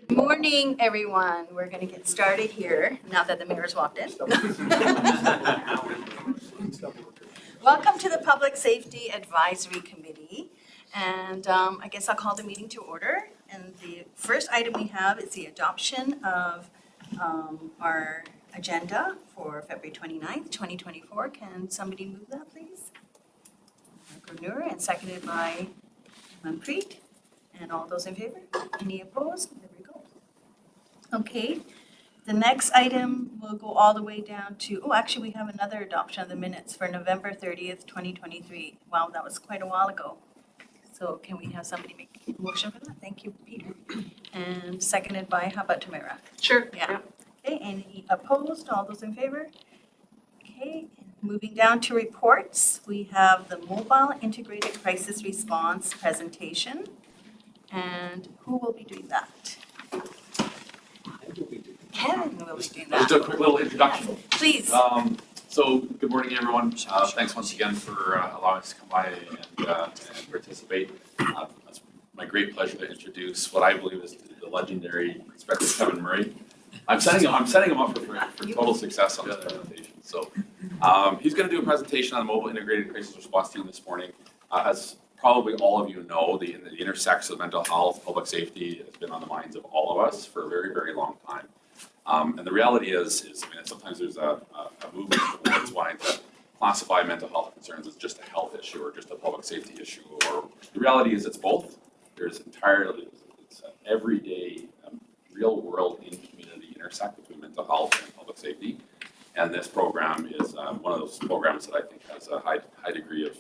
Good morning, everyone. We're going to get started here now that the mayor's walked in. Welcome to the Public Safety Advisory Committee. And I guess I'll call the meeting to order. And the first item we have is the adoption of our agenda for February 29th, 2024. Can somebody move that, please? Gurnur, and seconded by Manpreet. And all those in favor? Any opposed? There we go. Okay, the next item will go all the way down to, oh, actually, we have another adoption of the minutes for November 30th, 2023. Wow, that was quite a while ago. So can we have somebody make a motion for that? Thank you, Peter. And seconded by, how about Tamara? Sure. Yeah. Okay, any opposed? All those in favor? Okay, moving down to reports, we have the Mobile Integrated Crisis Response presentation. And who will be doing that? Kevin will be doing I'll just that. do a quick little introduction. Please. So good morning, everyone. Thanks once again for allowing us to come by and participate. It's my great pleasure to introduce what I believe is the legendary Inspector Kevin Murray. I'm setting him up for total success on this presentation. So he's going to do a presentation on the Mobile Integrated Crisis Response Team this morning. As probably all of you know, the intersection of mental health, public safety has been on the minds of all of us for a very, very long time. And the reality is I mean, sometimes there's a movement towards wanting to classify mental health concerns as just a health issue or just a public safety issue. Or the reality is it's both. There's it's an everyday, real world in community intersect between mental health and public safety. And this program is one of those programs that I think has a high degree of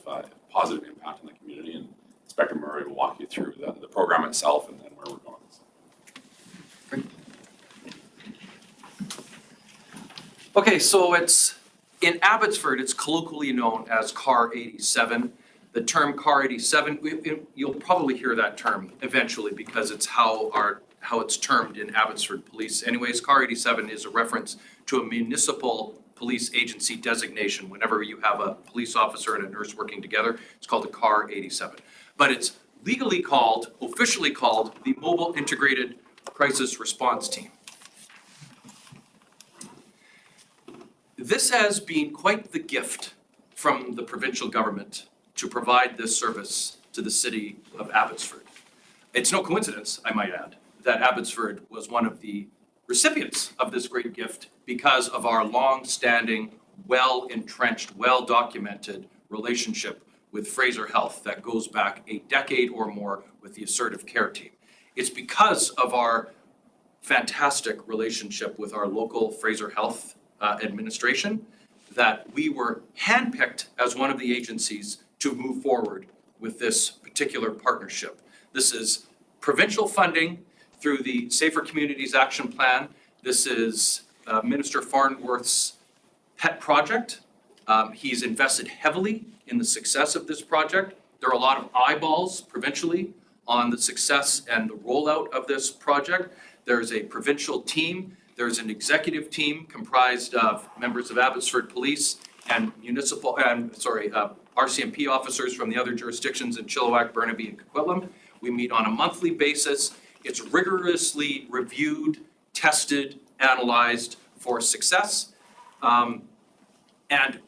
positive impact on the community. And Inspector Murray will walk you through the program itself and then where we're going. Great. Okay, so it's in Abbotsford, it's colloquially known as Car 87. The term Car 87, you'll probably hear that term eventually because it's how it's termed in Abbotsford Police. Anyways, Car 87 is a reference to a municipal police agency designation. Whenever you have a police officer and a nurse working together, it's called a Car 87. But it's officially called the Mobile Integrated Crisis Response Team. This has been quite the gift from the provincial government to provide this service to the city of Abbotsford. It's no coincidence, I might add, that Abbotsford was one of the recipients of this great gift because of our long-standing, well-entrenched, well-documented relationship with Fraser Health that goes back a decade or more with the Assertive Care Team. It's because of our fantastic relationship with our local Fraser Health administration that we were handpicked as one of the agencies to move forward with this particular partnership. This is provincial funding through the Safer Communities Action Plan. This is Minister Farnworth's pet project. He's invested heavily in the success of this project. There are a lot of eyeballs provincially on the success and the rollout of this project. There's a provincial team. There's an executive team comprised of members of Abbotsford Police and RCMP officers from the other jurisdictions in Chilliwack, Burnaby, and Coquitlam. We meet on a monthly basis. It's rigorously reviewed, tested, analyzed for success, and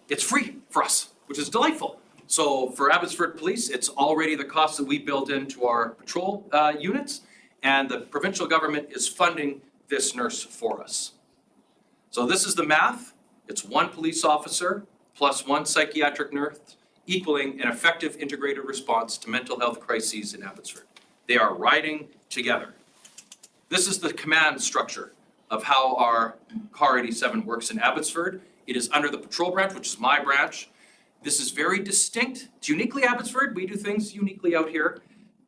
it's free for us, which is delightful. So for Abbotsford Police, it's already the cost that we built into our patrol units, and the provincial government is funding this nurse for us. So this is the math. It's one police officer plus one psychiatric nurse equaling an effective integrated response to mental health crises in Abbotsford. They are riding together. This is the command structure of how our Car 87 works in Abbotsford. It is under the patrol branch, which is my branch. This is very distinct. It's uniquely Abbotsford. We do things uniquely out here.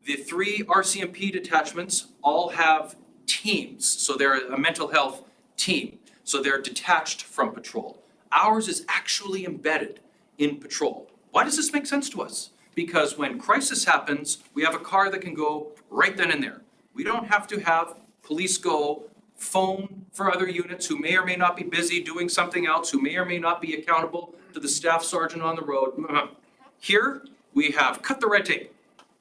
The 3 RCMP detachments all have teams. So they're a mental health team. So they're detached from patrol. Ours is actually embedded in patrol. Why does this make sense to us? Because when crisis happens, we have a car that can go right then and there. We don't have to have police go phone for other units who may or may not be busy doing something else, who may or may not be accountable to the staff sergeant on the road. Here, we have cut the red tape.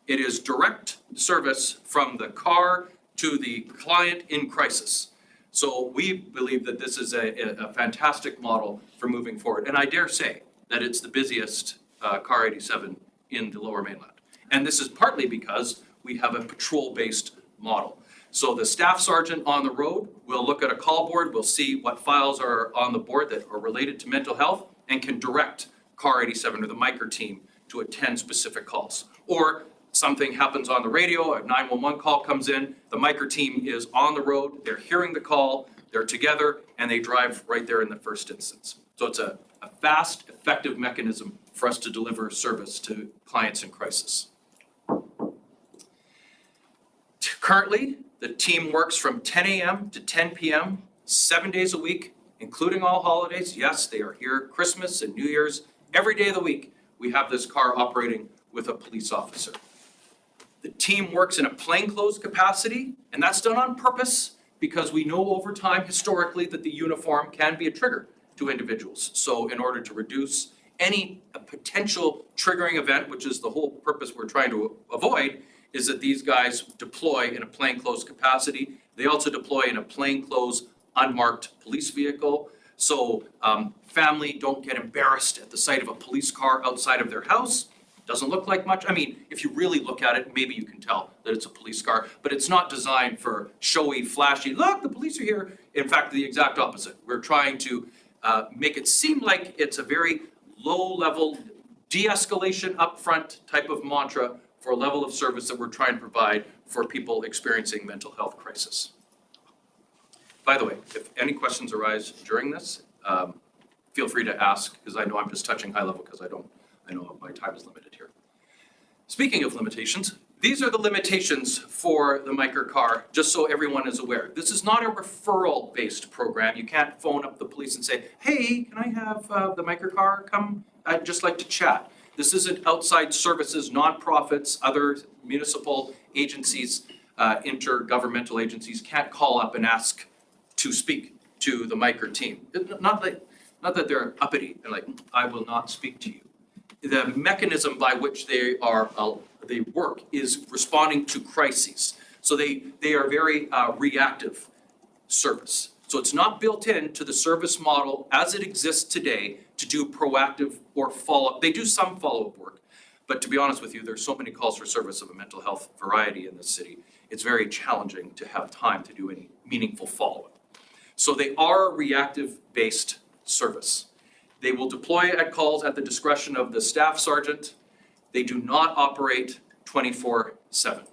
It is direct service from the car to the client in crisis. So we believe that this is a fantastic model for moving forward. And I dare say that it's the busiest car 87 in the Lower Mainland. And this is partly because we have a patrol-based model. So the staff sergeant on the road will look at a call board, will see what files are on the board that are related to mental health, and can direct car 87 or the Miker team to attend specific calls. Or something happens on the radio, a 911 call comes in, the Miker team is on the road, they're hearing the call, they're together, and they drive right there in the first instance. So it's a fast, effective mechanism for us to deliver service to clients in crisis. Currently, the team works from 10 a.m. to 10 p.m., 7 days a week, including all holidays. Yes, they are here Christmas and New Year's. Every day of the week, we have this car operating with a police officer. The team works in a plainclothes capacity, and that's done on purpose because we know over time historically that the uniform can be a trigger to individuals. So in order to reduce any potential triggering event, which is the whole purpose we're trying to avoid, is that these guys deploy in a plainclothes capacity. They also deploy in a plainclothes unmarked police vehicle. So family don't get embarrassed at the sight of a police car outside of their house. Doesn't look like much. I mean, if you really look at it, maybe you can tell that it's a police car, but it's not designed for showy, flashy, look, the police are here. In fact, the exact opposite. We're trying to make it seem like it's a very low-level de-escalation upfront type of mantra for a level of service that we're trying to provide for people experiencing mental health crisis. By the way, if any questions arise during this, feel free to ask, because I know I'm just touching high level because I know my time is limited here. Speaking of limitations, these are the limitations for the Miker car, just so everyone is aware. This is not a referral-based program. You can't phone up the police and say, hey, can I have the Miker car come? I'd just like to chat. This isn't outside services, nonprofits, other municipal agencies, intergovernmental agencies can't call up and ask to speak to the Miker team. Not that they're uppity and like, I will not speak to you. The mechanism by which they work is responding to crises. So they are very reactive service. So it's not built into the service model as it exists today to do proactive or follow-up. They do some follow-up work, but to be honest with you, there's so many calls for service of a mental health variety in this city. It's very challenging to have time to do any meaningful follow-up. So they are a reactive-based service. They will deploy at calls at the discretion of the staff sergeant. They do not operate 24/7.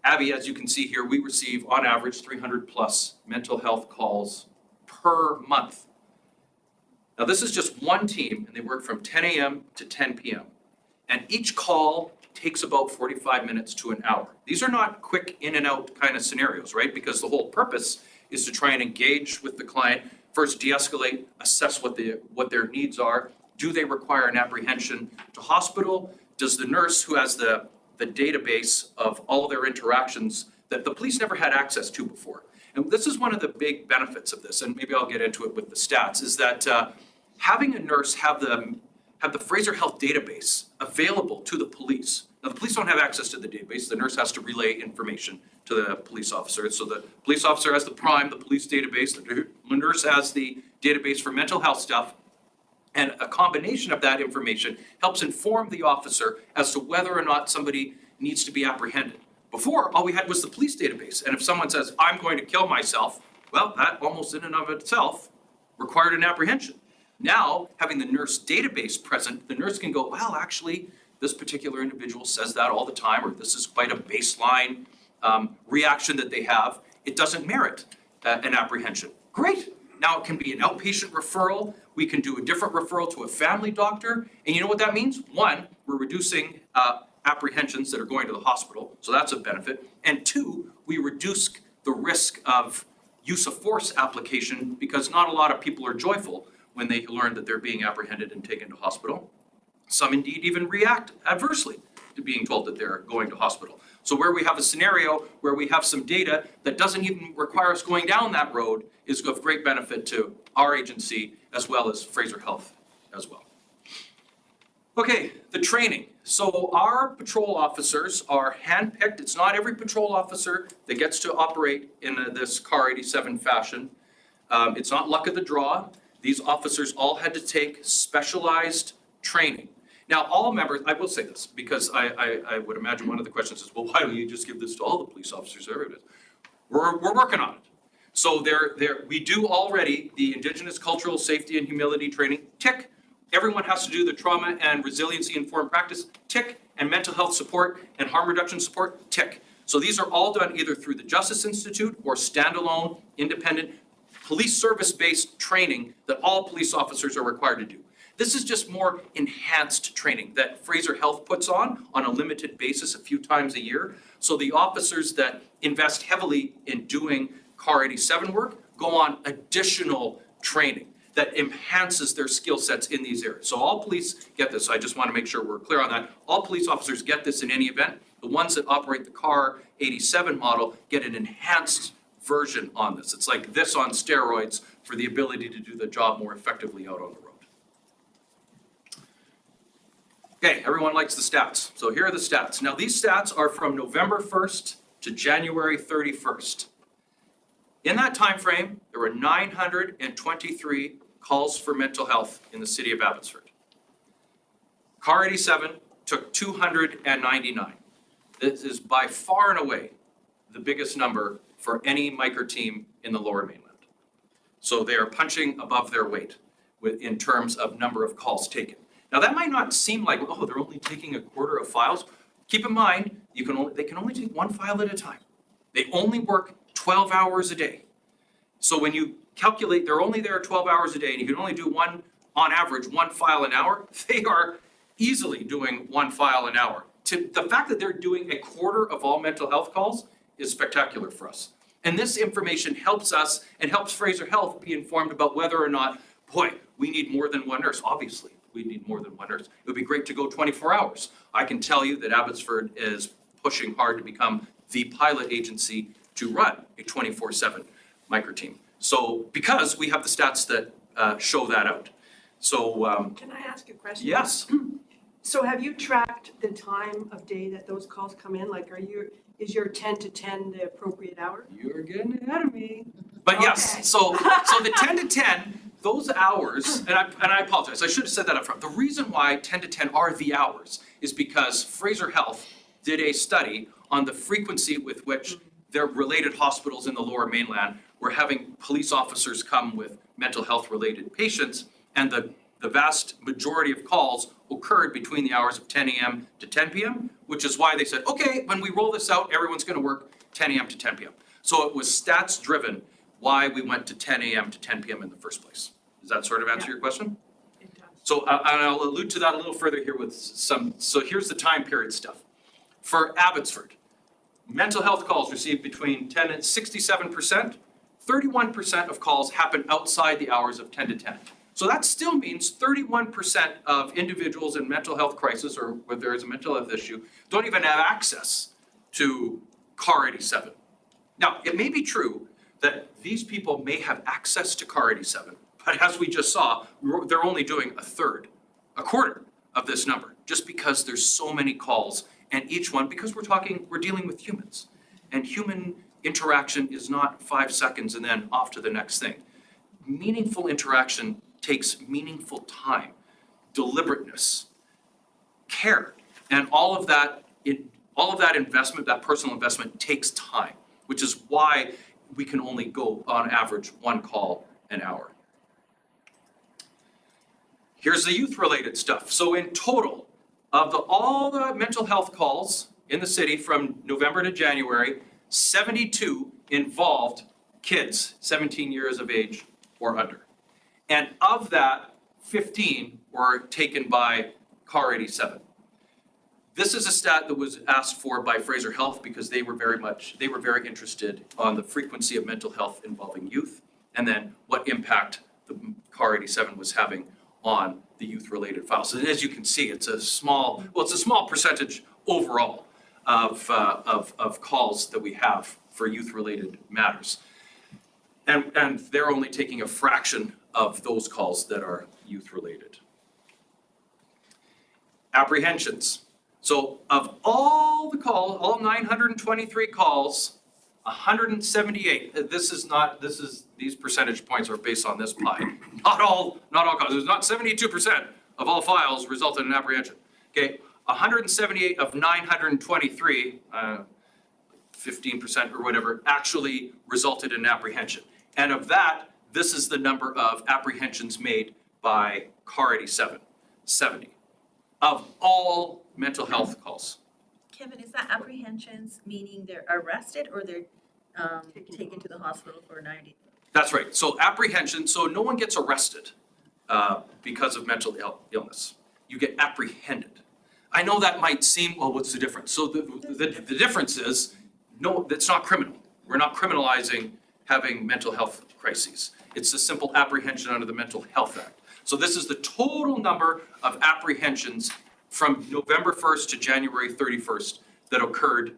Abby, as you can see here, we receive on average 300 plus mental health calls per month. Now this is just one team and they work from 10 a.m. to 10 p.m. And each call takes about 45 minutes to an hour. These are not quick in and out kind of scenarios, right? Because the whole purpose is to try and engage with the client, first de-escalate, assess what their needs are. Do they require an apprehension to hospital? Does the nurse who has the database of all their interactions that the police never had access to before? And this is one of the big benefits of this, and maybe I'll get into it with the stats, is that having a nurse have the Fraser Health database available to the police. Now, the police don't have access to the database. The nurse has to relay information to the police officer. So the police officer has the police database. The nurse has the database for mental health stuff. And a combination of that information helps inform the officer as to whether or not somebody needs to be apprehended. Before, all we had was the police database. And if someone says, I'm going to kill myself, well, that almost in and of itself required an apprehension. Now, having the nurse database present, the nurse can go, well, actually, this particular individual says that all the time, or this is quite a baseline reaction that they have. It doesn't merit an apprehension. Great. Now it can be an outpatient referral. We can do a different referral to a family doctor. And you know what that means? One, we're reducing apprehensions that are going to the hospital. So that's a benefit. And two, we reduce the risk of use of force application because not a lot of people are joyful when they learn that they're being apprehended and taken to hospital. Some indeed even react adversely to being told that they're going to hospital. So where we have a scenario where we have some data that doesn't even require us going down that road is of great benefit to our agency as well as Fraser Health as well. Okay, the training. So our patrol officers are handpicked. It's not every patrol officer that gets to operate in this CAR 87 fashion. It's not luck of the draw. These officers all had to take specialized training. Now, all members, I will say this, because I would imagine one of the questions is, well, why don't you just give this to all the police officers? We're working on it. So we do already the Indigenous Cultural Safety and Humility Training, tick. Everyone has to do the trauma and resiliency informed practice, tick, and mental health support and harm reduction support, tick. So these are all done either through the Justice Institute or standalone, independent, police service-based training that all police officers are required to do. This is just more enhanced training that Fraser Health puts on a limited basis a few times a year. So the officers that invest heavily in doing CAR 87 work go on additional training that enhances their skill sets in these areas. So all police get this. I just want to make sure we're clear on that. All police officers get this in any event. The ones that operate the CAR 87 model get an enhanced version on this. It's like this on steroids for the ability to do the job more effectively out on the road. Okay, everyone likes the stats. So here are the stats. Now these stats are from November 1st to January 31st. In that time frame, there were 923 calls for mental health in the city of Abbotsford. CAR 87 took 299. This is by far and away the biggest number for any micro team in the Lower Mainland. So they are punching above their weight in terms of number of calls taken. Now that might not seem like, oh, they're only taking a quarter of files. Keep in mind, they can only take one file at a time. They only work 12 hours a day. So when you calculate they're only there 12 hours a day and you can only do on average, one file an hour, they are easily doing one file an hour. The fact that they're doing a quarter of all mental health calls is spectacular for us. And this information helps us and helps Fraser Health be informed about whether or not, boy, we need more than one nurse. Obviously, we need more than one nurse. It would be great to go 24 hours. I can tell you that Abbotsford is pushing hard to become the pilot agency to run a 24/7 micro team. So because we have the stats that show that out. So Can I ask a question? yes, So have you tracked the time of day that those calls come in? Like, is your 10 to 10 the appropriate hour? you're getting ahead of me. But yes, Okay. so the 10 to 10, those hours, and I apologize, I should have said that up front. The reason why 10 to 10 are the hours is because Fraser Health did a study on the frequency with which their related hospitals in the Lower Mainland were having police officers come with mental health related patients, and the vast majority of calls occurred between the hours of 10 a.m. to 10 p.m., which is why they said, okay, when we roll this out, everyone's going to work 10 a.m. to 10 p.m. So it was stats driven why we went to 10 a.m. to 10 p.m. in the first place. Does that sort of answer your question? It does. So and I'll allude to that a little further here with so here's the time period stuff. For Abbotsford, mental health calls received between 10 and 67%, 31% of calls happen outside the hours of 10 to 10. So that still means 31% of individuals in mental health crisis or where there is a mental health issue don't even have access to CAR 87. Now, it may be true that these people may have access to CAR 87, but as we just saw, they're only doing a quarter of this number, just because there's so many calls and each one, because we're dealing with humans, and human interaction is not 5 seconds and then off to the next thing. Meaningful interaction takes meaningful time, deliberateness, care, and all of that investment, that personal investment takes time, which is why we can only go on average one call an hour. Here's the youth-related stuff. So in total, of all the mental health calls in the city from November to January, 72 involved kids 17 years of age or under. And of that, 15 were taken by CAR 87. This is a stat that was asked for by Fraser Health because they were very interested on the frequency of mental health involving youth and then what impact the CAR 87 was having on the youth-related files. And as you can see, it's a small percentage overall of calls that we have for youth-related matters. And they're only taking a fraction of those calls that are youth-related. Apprehensions. So of all the calls, all 923 calls, 178, these percentage points are based on this pie. Not all calls, there's not 72% of all files resulted in apprehension. Okay, 178 of 923, 15% or whatever, actually resulted in apprehension. And of that, this is the number of apprehensions made by CAR 87, 70, of all mental health calls. Kevin, is that apprehensions, meaning they're arrested or they're taken to the hospital for 90? That's right. So apprehension, so no one gets arrested because of mental illness. You get apprehended. I know that might seem, well, what's the difference? So the difference is, no, that's not criminal. We're not criminalizing having mental health crises. It's a simple apprehension under the Mental Health Act. So this is the total number of apprehensions from November 1st to January 31st that occurred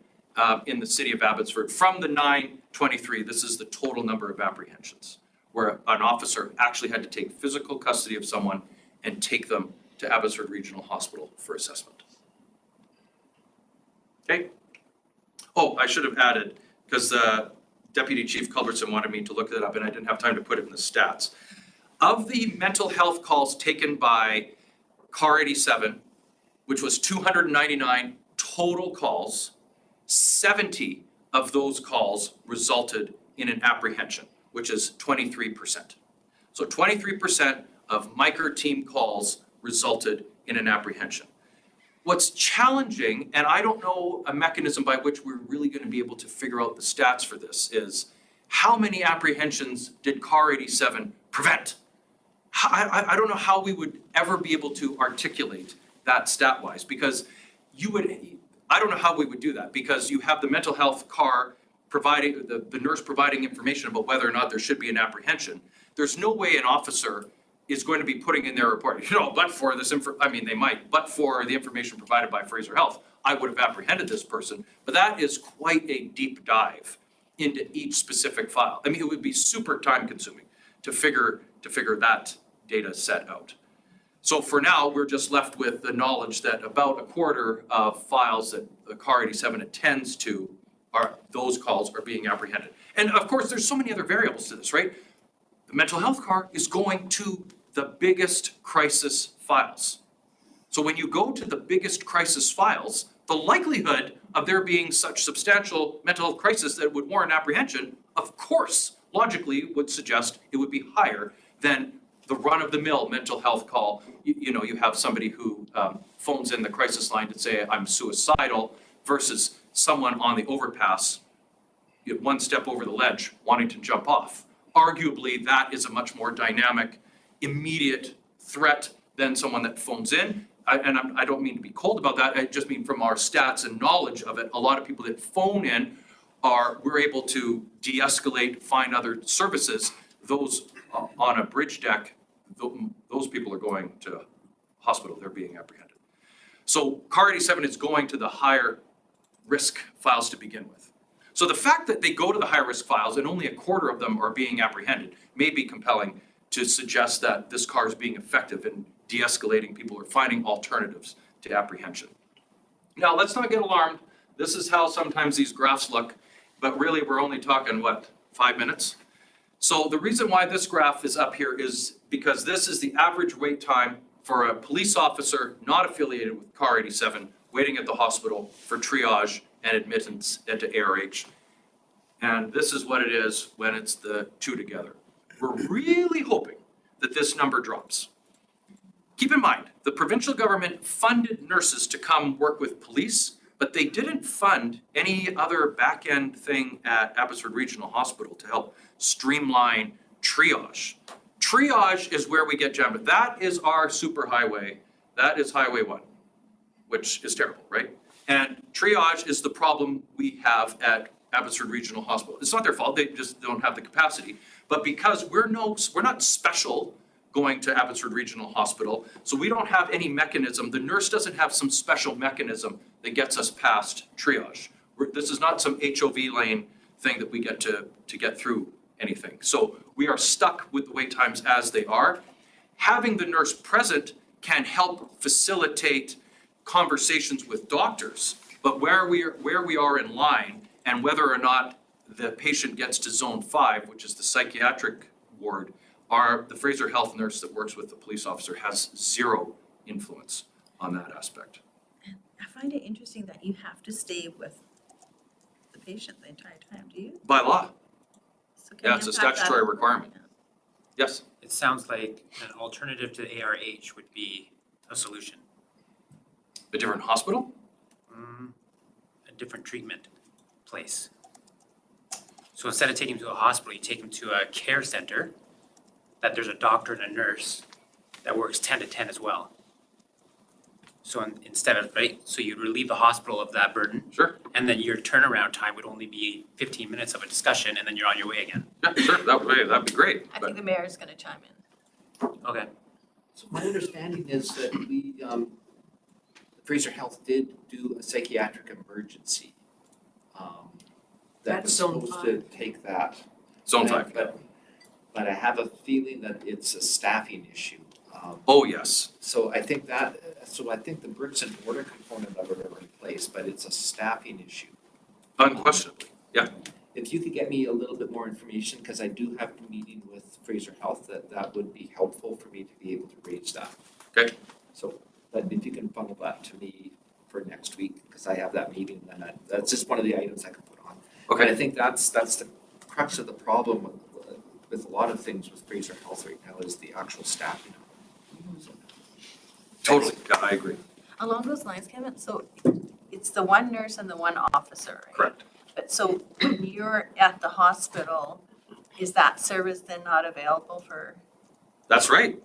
in the city of Abbotsford. From the 923, this is the total number of apprehensions, where an officer actually had to take physical custody of someone and take them to Abbotsford Regional Hospital for assessment. Okay? Oh, I should have added, because Deputy Chief Culbertson wanted me to look that up, and I didn't have time to put it in the stats. Of the mental health calls taken by CAR 87, which was 299 total calls, 70 of those calls resulted in an apprehension, which is 23%. So 23% of Micro team calls resulted in an apprehension. What's challenging, and I don't know a mechanism by which we're really going to be able to figure out the stats for this, is how many apprehensions did CAR 87 prevent? I don't know how we would ever be able to articulate that stat-wise, because I don't know how we would do that, because you have the mental health CAR providing, the nurse providing information about whether or not there should be an apprehension. There's no way an officer is going to be putting in their report, but for this they might, but for the information provided by Fraser Health, I would have apprehended this person. But that is quite a deep dive into each specific file. It would be super time consuming to figure that data set out. So for now, we're just left with the knowledge that about a quarter of files that the CAR 87 attends to those calls are being apprehended. And of course, there's so many other variables to this, right? The mental health CAR is going to the biggest crisis files. So when you go to the biggest crisis files, the likelihood of there being such substantial mental health crisis that would warrant apprehension, of course, logically would suggest it would be higher than the run-of-the-mill mental health call. You have somebody who phones in the crisis line to say, I'm suicidal, versus someone on the overpass, one step over the ledge, wanting to jump off. Arguably, that is a much more dynamic, immediate threat than someone that phones in. I don't mean to be cold about that. I just mean from our stats and knowledge of it, a lot of people that phone in we're able to de-escalate, find other services. Those on a bridge deck, those people are going to hospital, they're being apprehended. So CAR 87 is going to the higher risk files to begin with. So the fact that they go to the high risk files and only a quarter of them are being apprehended may be compelling to suggest that this CAR is being effective in de-escalating people or finding alternatives to apprehension. Now, let's not get alarmed. This is how sometimes these graphs look, but really we're only talking, 5 minutes? So the reason why this graph is up here is because this is the average wait time for a police officer not affiliated with CAR 87 waiting at the hospital for triage and admittance into ARH. And this is what it is when it's the two together. We're really hoping that this number drops. Keep in mind, the provincial government funded nurses to come work with police, but they didn't fund any other back-end thing at Abbotsford Regional Hospital to help streamline triage. Triage is where we get jammed. That is our superhighway. That is Highway 1, which is terrible, right? And triage is the problem we have at Abbotsford Regional Hospital. It's not their fault, they just don't have the capacity. But because we're not special going to Abbotsford Regional Hospital, so we don't have any mechanism. The nurse doesn't have some special mechanism that gets us past triage. This is not some HOV lane thing that we get to get through anything. So we are stuck with the wait times as they are. Having the nurse present can help facilitate conversations with doctors, but where we are in line and whether or not the patient gets to zone 5, which is the psychiatric ward, the Fraser Health nurse that works with the police officer has zero influence on that aspect. I find it interesting that you have to stay with the patient the entire time, do you? By law, So can yeah, you it's a unpack that statutory little bit? requirement. Yes, It sounds like an alternative to ARH would be a solution. a different hospital? A different treatment place. So instead of taking them to a hospital, you take them to a care center, that there's a doctor and a nurse that works 10 to 10 as well. So instead of, right, so you relieve the hospital of that burden, Sure, and then your turnaround time would only be 15 minutes of a discussion, and then you're on your way again. yeah, sure, that'd be great. I But think the mayor is gonna chime in. Okay. So my understanding is that Fraser Health did do a psychiatric emergency. That That's was zone supposed to take that. Zone But I- 5, But I have a feeling that it's a staffing issue. oh, yes, So I think the bricks and mortar component of it are in place, but it's a staffing issue. unquestionably, If you could get me a little bit more information, because I do have a meeting with Fraser Health, that would be helpful for me to be able to raise that. Okay. So, but if you can funnel that to me for next week, because I have that meeting, then that's just one of the items I can put on. But I okay, think that's the crux of the problem with a lot of things with Fraser Health right now is the actual staffing. So, totally, yeah, I agree, Along those lines, Kevin, so it's the one nurse and the one officer, right? correct. But so when you're at the hospital, is that service then not available for, That's right.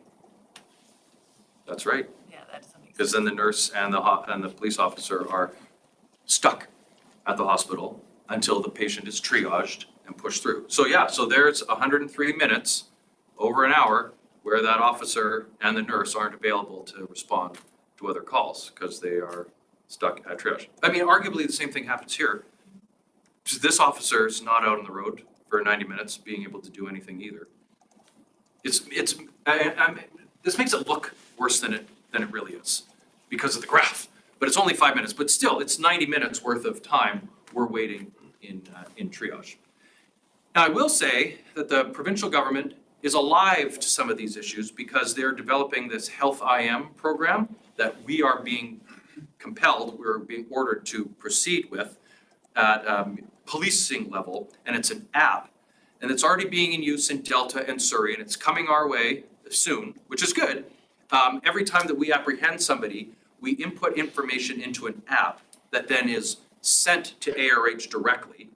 That's right, yeah, that doesn't make sense. because then the nurse and the police officer are stuck at the hospital until the patient is triaged and pushed through. So yeah, so there's 103 minutes, over an hour, where that officer and the nurse aren't available to respond to other calls because they are stuck at triage. I mean, arguably, the same thing happens here. So this officer is not out on the road for 90 minutes being able to do anything either. This makes it look worse than it really is because of the graph. But it's only 5 minutes, but still, it's 90 minutes worth of time we're waiting in triage. Now, I will say that the provincial government is alive to some of these issues because they're developing this Health IM program that we are being we're being ordered to proceed with at policing level, and it's an app. And it's already being in use in Delta and Surrey, and it's coming our way soon, which is good. Every time that we apprehend somebody, we input information into an app that then is sent to ARH directly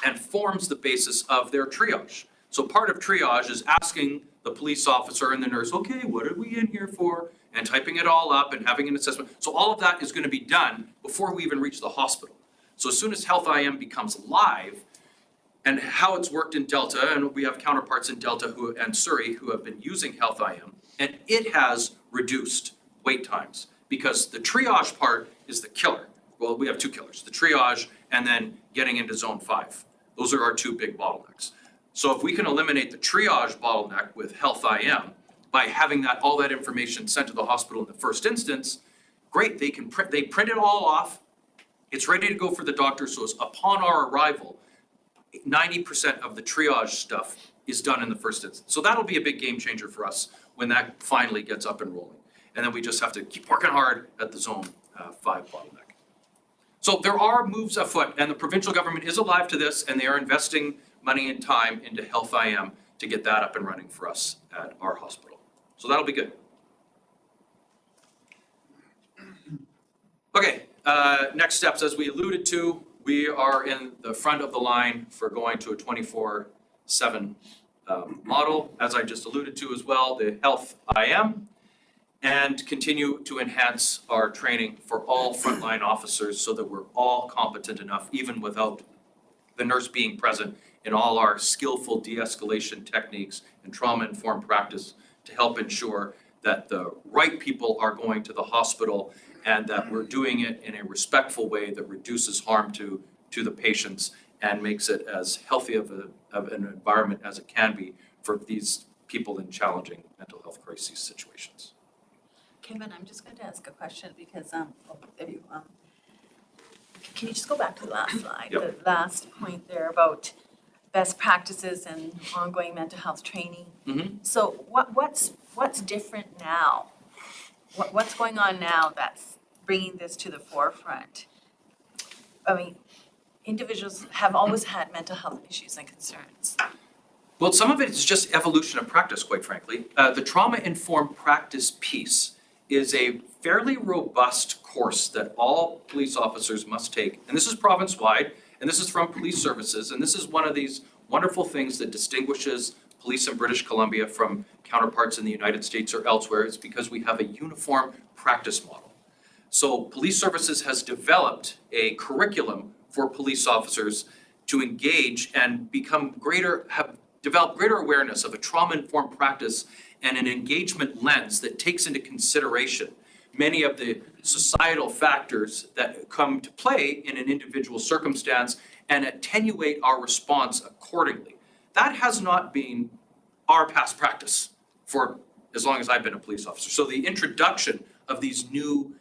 and forms the basis of their triage. So part of triage is asking the police officer and the nurse, okay, what are we in here for? And typing it all up and having an assessment. So all of that is going to be done before we even reach the hospital. So as soon as Health IM becomes live, and how it's worked in Delta, and we have counterparts in Delta and Surrey who have been using Health IM, and it has reduced wait times because the triage part is the killer. Well, we have two killers, the triage and then getting into zone 5. Those are our two big bottlenecks. So if we can eliminate the triage bottleneck with Health IM by having all that information sent to the hospital in the first instance, great, they print it all off. It's ready to go for the doctor, so it's upon our arrival, 90% of the triage stuff is done in the first instance. So that'll be a big game changer for us when that finally gets up and rolling. And then we just have to keep working hard at the zone 5 bottleneck. So there are moves afoot, and the provincial government is alive to this, and they are investing money and time into Health IM to get that up and running for us at our hospital. So that'll be good. Okay, next steps, as we alluded to, we are in the front of the line for going to a 24/7 model, as I just alluded to as well, the Health IM, and continue to enhance our training for all frontline officers so that we're all competent enough, even without the nurse being present, in all our skillful de-escalation techniques and trauma-informed practice to help ensure that the right people are going to the hospital and that we're doing it in a respectful way that reduces harm to the patients and makes it as healthy of an environment as it can be for these people in challenging mental health crisis situations. Kevin, I'm just going to ask a question because, there you, can you just go back to the last slide? Yep. The last point there about best practices and ongoing mental health training. Mhm. So what's different now? What's going on now that's bringing this to the forefront? I mean, individuals have always had mental health issues and concerns. Well, some of it is just evolution of practice, quite frankly. The trauma-informed practice piece is a fairly robust course that all police officers must take. And this is province-wide, and this is from police services, and this is one of these wonderful things that distinguishes police in British Columbia from counterparts in the United States or elsewhere, is because we have a uniform practice model. So police services has developed a curriculum for police officers to engage and develop greater awareness of a trauma-informed practice and an engagement lens that takes into consideration many of the societal factors that come to play in an individual circumstance and attenuate our response accordingly. That has not been our past practice for as long as I've been a police officer. So the introduction of these new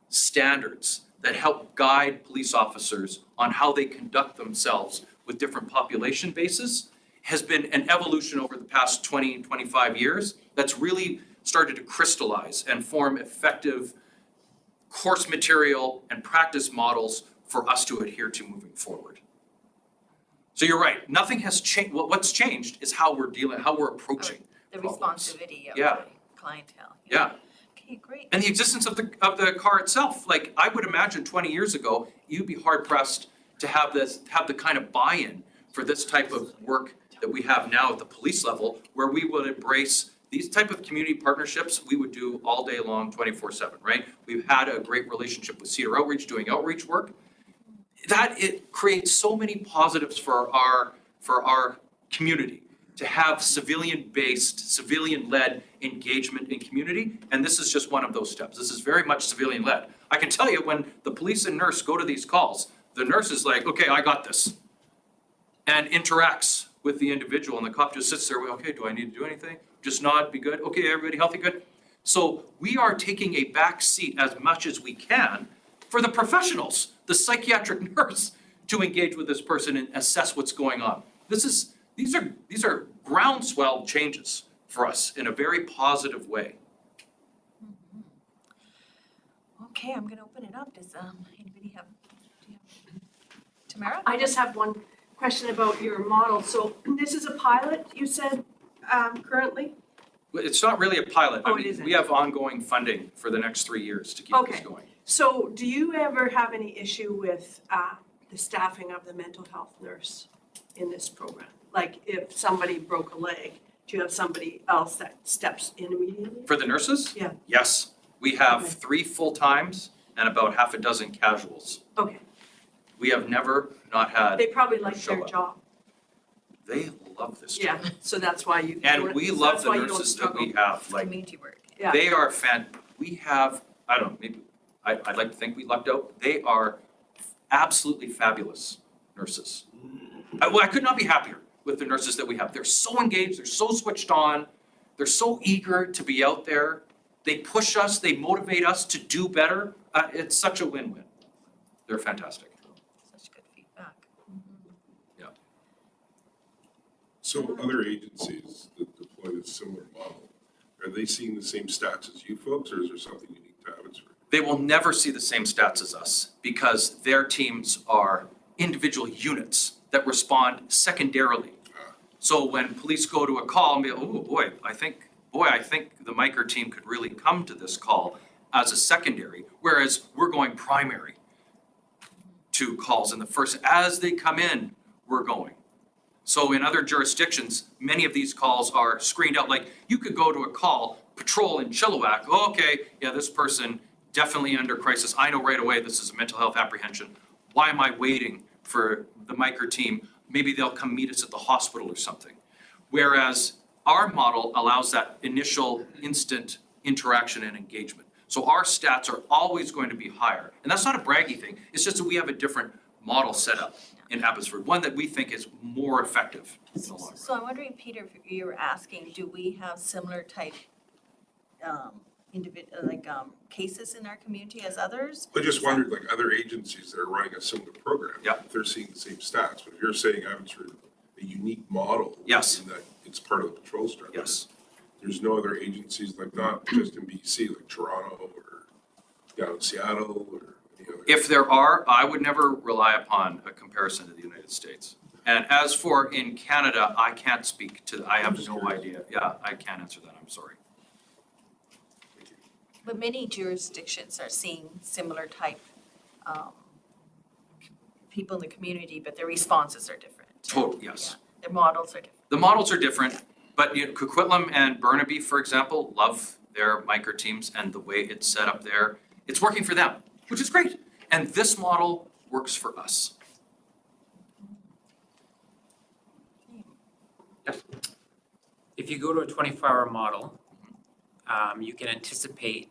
standards that help guide police officers on how they conduct themselves with different population bases has been an evolution over the past 20, 25 years that's really started to crystallize and form effective course material and practice models for us to adhere to moving forward. So you're right, nothing has changed. What's changed is how we're dealing, how we're approaching. The problems. responsivity of Yeah. the clientele. Yeah. Okay, great. And the existence of the car itself. Like, I would imagine 20 years ago, you'd be hard pressed to have the kind of buy-in for this type of work that we have now at the police level, where we would embrace these type of community partnerships we would do all day long, 24/7, right? We've had a great relationship with Cedar Outreach, doing outreach work. It creates so many positives for our community to have civilian-based, civilian-led engagement in community, and this is just one of those steps. This is very much civilian-led. I can tell you, when the police and nurse go to these calls, the nurse is like, okay, I got this, and interacts with the individual, and the cop just sits there, well, okay, do I need to do anything? Just nod, be good, okay, everybody healthy, good? So we are taking a back seat as much as we can for the professionals, the psychiatric nurse, to engage with this person and assess what's going on. These are groundswell changes for us in a very positive way. Okay, I'm gonna open it up. Does anybody have, do you have? Tamara? I just have one question about your model. So this is a pilot, you said, currently? But it's not really a pilot. I Oh, it mean, isn't. we have ongoing funding for the next 3 years to keep this Okay. going. So do you ever have any issue with the staffing of the mental health nurse in this program? Like if somebody broke a leg, do you have somebody else that steps in immediately? For the nurses? Yeah. Yes, we have Okay. 3 full-times and about half a dozen casuals. Okay, We have never not had, they probably like Show their up. job. they love this job. Yeah, so that's why you. And we so love that's the why you don't nurses that we struggle. have, like, Community work. Yeah. they are we have, I don't know, maybe, I'd like to think we lucked out. They are absolutely fabulous nurses. I could not be happier with the nurses that we have. They're so engaged, they're so switched on, they're so eager to be out there. They push us, they motivate us to do better. It's such a win-win. They're fantastic. Such good feedback. So other agencies that deploy a similar model, are they seeing the same stats as you folks, or is there something unique to Abbotsford? They will never see the same stats as us because their teams are individual units that respond secondarily. So when police go to a call and be, oh boy, I think the Miker team could really come to this call as a secondary, whereas we're going primary to calls in the first, as they come in, we're going. So in other jurisdictions, many of these calls are screened out. Like, you could go to a call, patrol in Chilliwack, oh, okay, yeah, this person definitely under crisis. I know right away this is a mental health apprehension. Why am I waiting for the Miker team? Maybe they'll come meet us at the hospital or something. Whereas our model allows that initial instant interaction and engagement. So our stats are always going to be higher. And that's not a braggy thing. It's just that we have a different model set up in Abbotsford, one that we think is more effective in the long run. So I'm wondering, Peter, if you were asking, do we have similar type cases in our community as others? I just wondered, like other agencies that are running a similar program. Yeah. If they're seeing the same stats, but if you're saying Abbotsford, a unique model. Yes. In that it's part of the patrol structure. Yes. There's no other agencies like that, just in BC, like Toronto or down in Seattle or any other. If there are, I would never rely upon a comparison to the United States. And as for in Canada, I can't speak to, I have no idea. Yeah, I can't answer that, I'm sorry. But many jurisdictions are seeing similar type people in the community, but their responses are different. Totally, yes. Yeah, their models are different. The models are different, but Coquitlam and Burnaby, for example, love their micro teams and the way it's set up there. It's working for them, which is great. And this model works for us. Yes. If you go to a 24-hour model, you can anticipate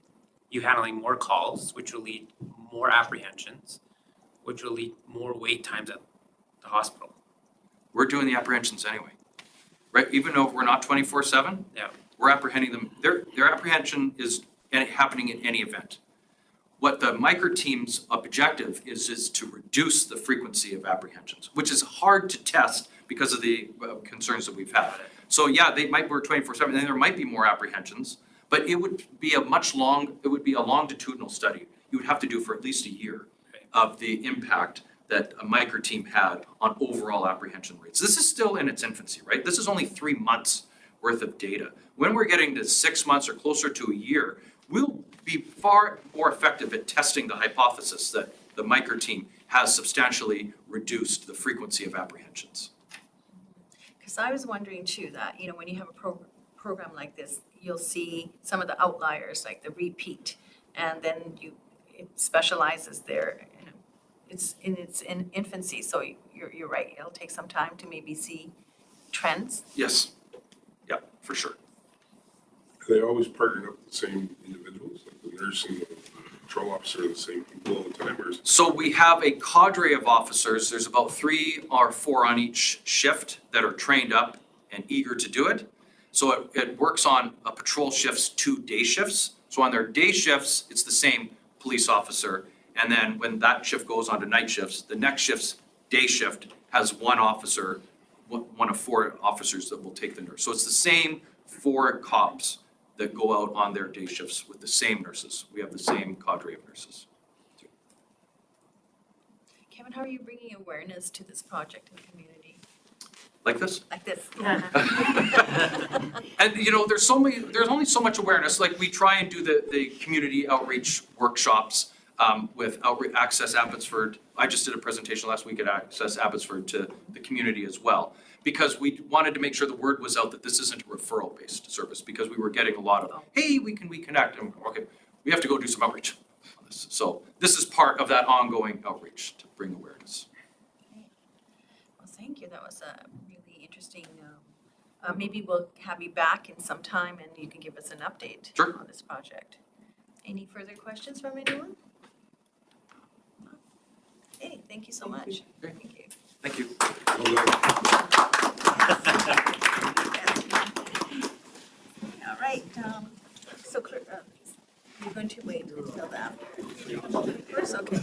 you handling more calls, which will lead more apprehensions, which will lead more wait times at the hospital. We're doing the apprehensions anyway, right? Even though we're not 24/7, Yeah. we're apprehending them. Their apprehension is happening in any event. What the micro team's objective is to reduce the frequency of apprehensions, which is hard to test because of the concerns that we've had. So yeah, they might work 24/7, and there might be more apprehensions, but it would be a longitudinal study. You would have to do for at least a year of the impact that a micro team had on overall apprehension rates. This is still in its infancy, right? This is only 3 months worth of data. When we're getting to 6 months or closer to a year, we'll be far more effective at testing the hypothesis that the micro team has substantially reduced the frequency of apprehensions. Because I was wondering too that, when you have a program like this, you'll see some of the outliers, like the repeat, and then it specializes there. It's in its infancy, so you're right. It'll take some time to maybe see trends. Yes, yeah, for sure. Are they always partnered up with the same individuals, like the nurse and the patrol officer are the same people all the time, or is it? So we have a cadre of officers. There's about 3 or 4 on each shift that are trained up and eager to do it. So it works on a patrol shift's 2 day shifts. So on their day shifts, it's the same police officer. And then when that shift goes on to night shifts, the next shift's day shift has 1 officer, one of 4 officers that will take the nurse. So it's the same 4 cops that go out on their day shifts with the same nurses. We have the same cadre of nurses. Kevin, how are you bringing awareness to this project in the community? Like this? Like this? And there's only so much awareness. Like we try and do the community outreach workshops with Access Abbotsford. I just did a presentation last week at Access Abbotsford to the community as well, because we wanted to make sure the word was out that this isn't a referral-based service, because we were getting a lot of, hey, we connect, and okay, we have to go do some outreach on this. So this is part of that ongoing outreach to bring awareness. Well, thank you. That was a really interesting, maybe we'll have you back in some time and you can give us an update Sure. on this project. Any further questions from anyone? Okay, thank you so much. Okay. Thank you. Thank you. Well done. All right, so you're going to wait until that. First, okay.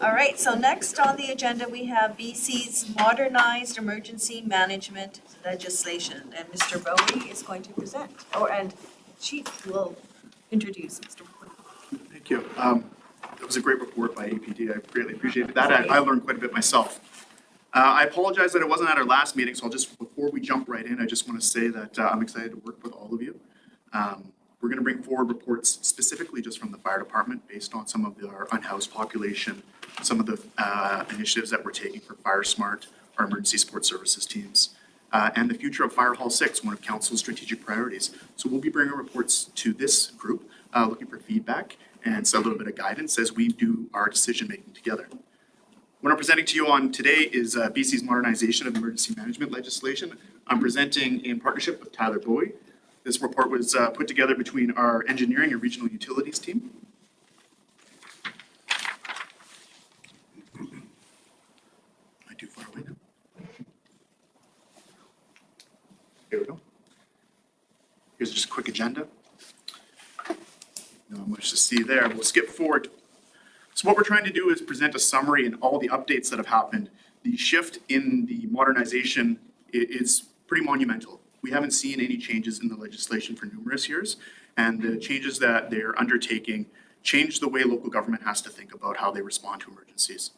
All right, so next on the agenda, we have BC's modernized emergency management legislation, and Mr. Bowie is going to present, and Chief will introduce Mr. Bowie. Thank you. That was a great report by APD. I greatly appreciated that. I learned quite a bit myself. I apologize that it wasn't at our last meeting, so before we jump right in, I just want to say that I'm excited to work with all of you. We're going to bring forward reports specifically just from the fire department based on some of our unhoused population, some of the initiatives that we're taking for Fire Smart, our emergency support services teams, and the future of Fire Hall 6, one of council's strategic priorities. So we'll be bringing reports to this group, looking for feedback and a little bit of guidance as we do our decision-making together. What I'm presenting to you on today is BC's modernization of emergency management legislation. I'm presenting in partnership with Tyler Bowie. This report was put together between our engineering and regional utilities team. Am I too far away now? Here we go. Here's just a quick agenda. much to see there. We'll skip forward. So what we're trying to do is present a summary and all the updates that have happened. The shift in the modernization is pretty monumental. We haven't seen any changes in the legislation for numerous years, and the changes that they're undertaking change the way local government has to think about how they respond to emergencies.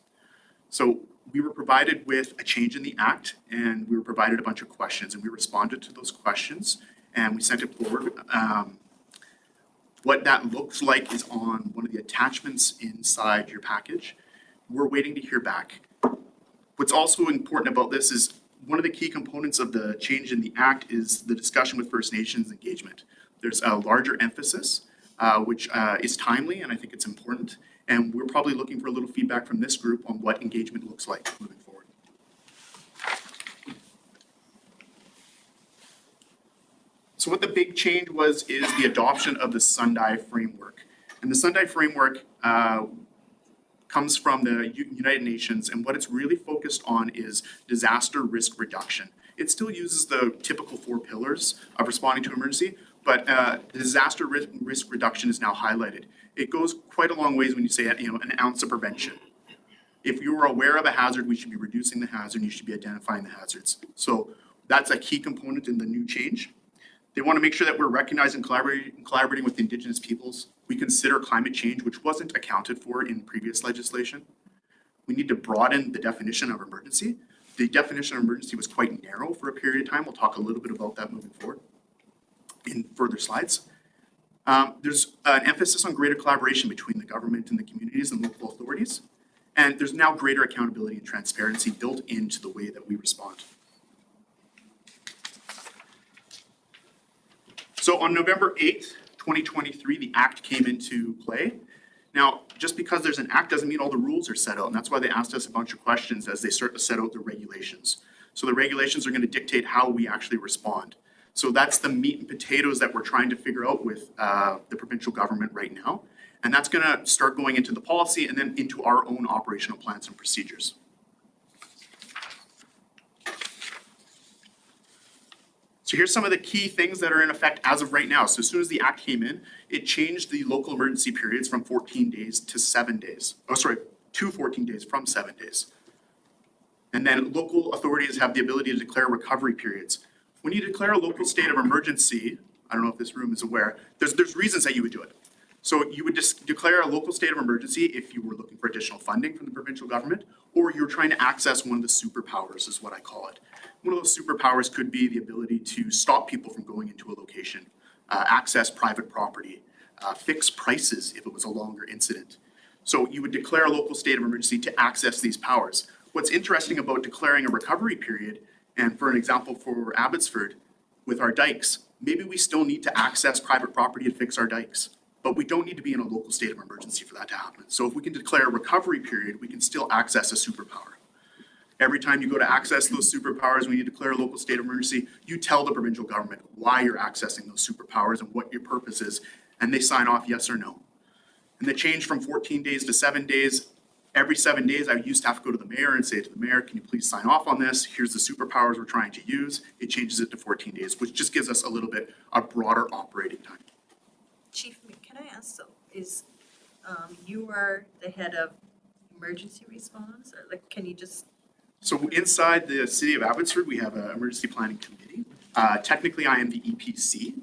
So we were provided with a change in the act, and we were provided a bunch of questions, and we responded to those questions, and we sent it forward. What that looks like is on one of the attachments inside your package. We're waiting to hear back. What's also important about this is one of the key components of the change in the act is the discussion with First Nations engagement. There's a larger emphasis, which is timely, and I think it's important. And we're probably looking for a little feedback from this group on what engagement looks like moving forward. So what the big change was is the adoption of the Sunday framework. And the Sunday framework comes from the United Nations, and what it's really focused on is disaster risk reduction. It still uses the typical 4 pillars of responding to emergency, but disaster risk reduction is now highlighted. It goes quite a long ways when you say, an ounce of prevention. If you are aware of a hazard, we should be reducing the hazard, and you should be identifying the hazards. So that's a key component in the new change. They want to make sure that we're recognizing and collaborating with Indigenous peoples. We consider climate change, which wasn't accounted for in previous legislation. We need to broaden the definition of emergency. The definition of emergency was quite narrow for a period of time. We'll talk a little bit about that moving forward in further slides. There's an emphasis on greater collaboration between the government and the communities and local authorities. And there's now greater accountability and transparency built into the way that we respond. So on November 8th, 2023, the Act came into play. Now, just because there's an Act doesn't mean all the rules are set out, and that's why they asked us a bunch of questions as they start to set out the regulations. So the regulations are going to dictate how we actually respond. So that's the meat and potatoes that we're trying to figure out with the provincial government right now. And that's going to start going into the policy and then into our own operational plans and procedures. So here's some of the key things that are in effect as of right now. So as soon as the Act came in, it changed the local emergency periods from 14 days to 7 days. To 14 days from 7 days. And then local authorities have the ability to declare recovery periods. When you declare a local state of emergency, I don't know if this room is aware, there's reasons that you would do it. So you would just declare a local state of emergency if you were looking for additional funding from the provincial government, or you're trying to access one of the superpowers, is what I call it. One of those superpowers could be the ability to stop people from going into a location, access private property, fix prices if it was a longer incident. So you would declare a local state of emergency to access these powers. What's interesting about declaring a recovery period, and for an example for Abbotsford, with our dikes, maybe we still need to access private property to fix our dikes, but we don't need to be in a local state of emergency for that to happen. So if we can declare a recovery period, we can still access a superpower. Every time you go to access those superpowers, when you declare a local state of emergency, you tell the provincial government why you're accessing those superpowers and what your purpose is, and they sign off yes or no. And the change from 14 days to 7 days, every 7 days, I used to have to go to the mayor and say to the mayor, can you please sign off on this? Here's the superpowers we're trying to use. It changes it to 14 days, which just gives us a little bit a broader operating time. Chief, can I ask, so is, you are the head of emergency response, or like, can you just? So inside the city of Abbotsford, we have an emergency planning committee. Technically, I am the EPC,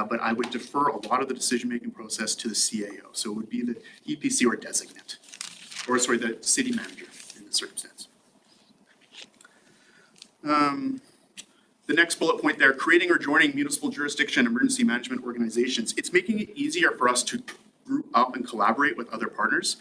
but I would defer a lot of the decision-making process to the CAO. So it would be the EPC or designate, or sorry, the city manager in this circumstance. The next bullet point there, creating or joining municipal jurisdiction emergency management organizations. It's making it easier for us to group up and collaborate with other partners.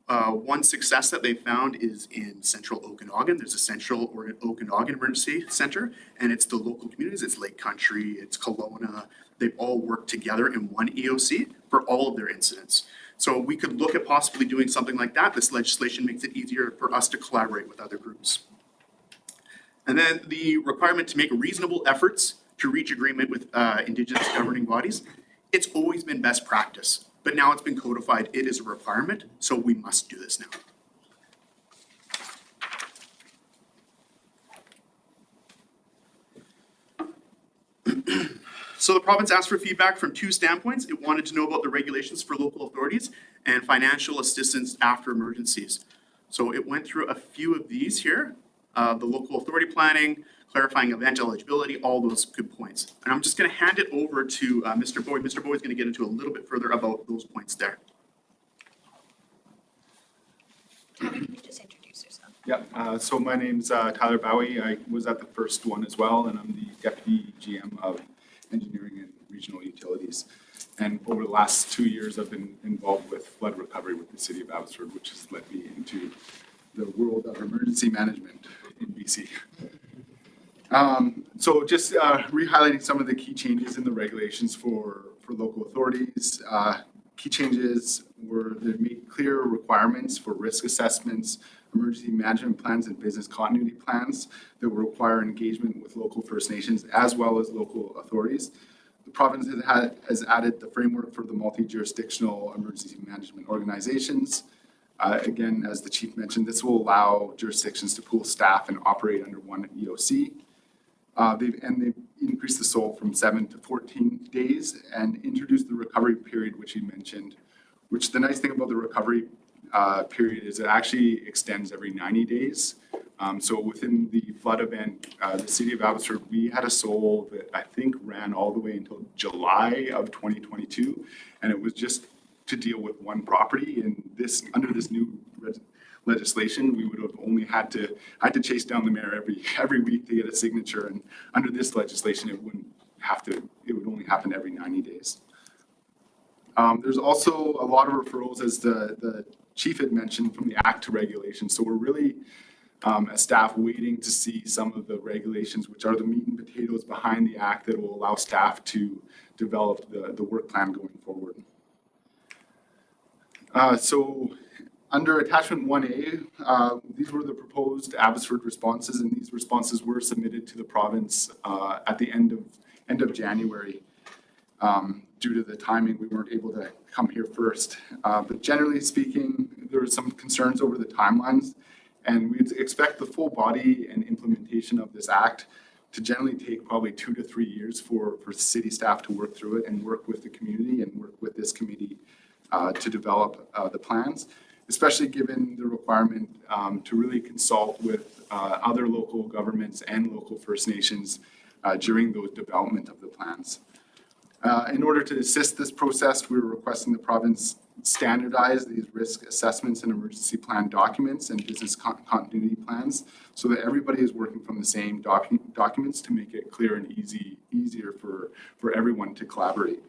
One success that they found is in central Okanagan. There's a central Okanagan Emergency Center, and it's the local communities. It's Lake Country, it's Kelowna. They've all worked together in one EOC for all of their incidents. So we could look at possibly doing something like that. This legislation makes it easier for us to collaborate with other groups. And then the requirement to make reasonable efforts to reach agreement with Indigenous governing bodies. It's always been best practice, but now it's been codified. It is a requirement, so we must do this now. So the province asked for feedback from two standpoints. It wanted to know about the regulations for local authorities and financial assistance after emergencies. So it went through a few of these here, the local authority planning, clarifying event eligibility, all those good points. And I'm just gonna hand it over to Mr. Boyd. Mr. Boyd's gonna get into a little bit further about those points there. Tyler, can you just introduce yourself? Yeah, so my name's Tyler Bowie. I was at the first one as well, and I'm the Deputy GM of Engineering and Regional Utilities. And over the last 2 years, I've been involved with flood recovery with the City of Abbotsford, which has led me into the world of emergency management in BC. So just re-highlighting some of the key changes in the regulations for local authorities. Key changes were they made clear requirements for risk assessments, emergency management plans, and business continuity plans that will require engagement with local First Nations as well as local authorities. The province has added the framework for the multi-jurisdictional emergency management organizations. Again, as the chief mentioned, this will allow jurisdictions to pool staff and operate under one EOC. They've increased the SOL from 7 to 14 days and introduced the recovery period, which he mentioned, which the nice thing about the recovery period is it actually extends every 90 days. So within the flood event, the City of Abbotsford, we had a SOL that I think ran all the way until July of 2022, and it was just to deal with one property. And this, under this new legislation, we would have only had to chase down the mayor every week to get a signature. And under this legislation, it would only happen every 90 days. There's also a lot of referrals, as the chief had mentioned, from the Act to regulations. So we're really, as staff, waiting to see some of the regulations, which are the meat and potatoes behind the Act that will allow staff to develop the work plan going forward. So under attachment 1A, these were the proposed Abbotsford responses, and these responses were submitted to the province at the end of January. Due to the timing, we weren't able to come here first. But generally speaking, there were some concerns over the timelines, and we'd expect the full body and implementation of this act to generally take probably 2 to 3 years for city staff to work through it and work with the community and work with this committee to develop the plans, especially given the requirement to really consult with other local governments and local First Nations during the development of the plans. In order to assist this process, we were requesting the province standardize these risk assessments and emergency plan documents and business continuity plans so that everybody is working from the same documents to make it clear and easier for everyone to collaborate.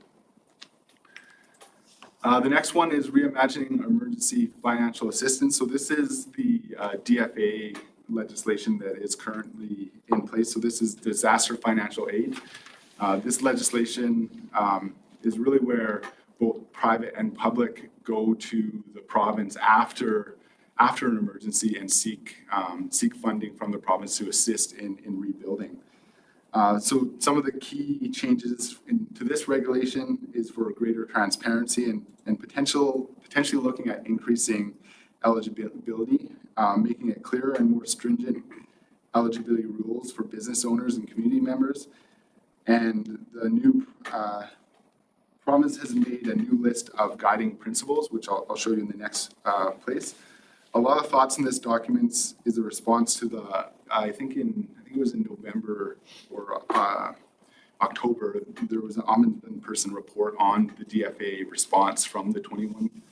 The next one is reimagining emergency financial assistance. So this is the DFA legislation that is currently in place. So this is disaster financial aid. This legislation is really where both private and public go to the province after an emergency and seek funding from the province to assist in rebuilding. So some of the key changes to this regulation is for greater transparency and potentially looking at increasing eligibility, making it clearer and more stringent eligibility rules for business owners and community members. And the new province has made a new list of guiding principles, which I'll show you in the next place. A lot of thoughts in this document is a response to the, I think it was in November or October, there was an ombudsman person report on the DFA response from the 21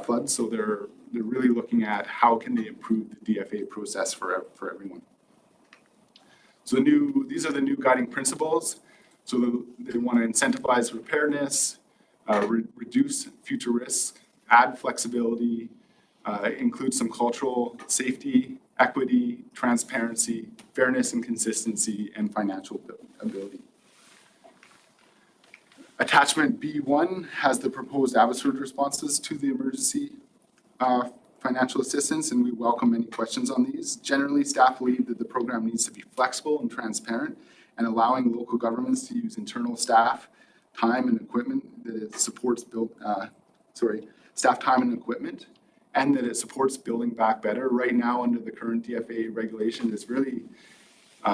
floods. So they're really looking at how can they improve the DFA process for everyone. So these are the new guiding principles. So they want to incentivize preparedness, reduce future risks, add flexibility, include some cultural safety, equity, transparency, fairness and consistency, and financial ability. Attachment B1 has the proposed Abbotsford responses to the emergency financial assistance, and we welcome any questions on these. Generally, staff believe that the program needs to be flexible and transparent, and allowing local governments to use internal staff, time and equipment that it supports staff time and equipment, and that it supports building back better. Right now, under the current DFA regulation, it's really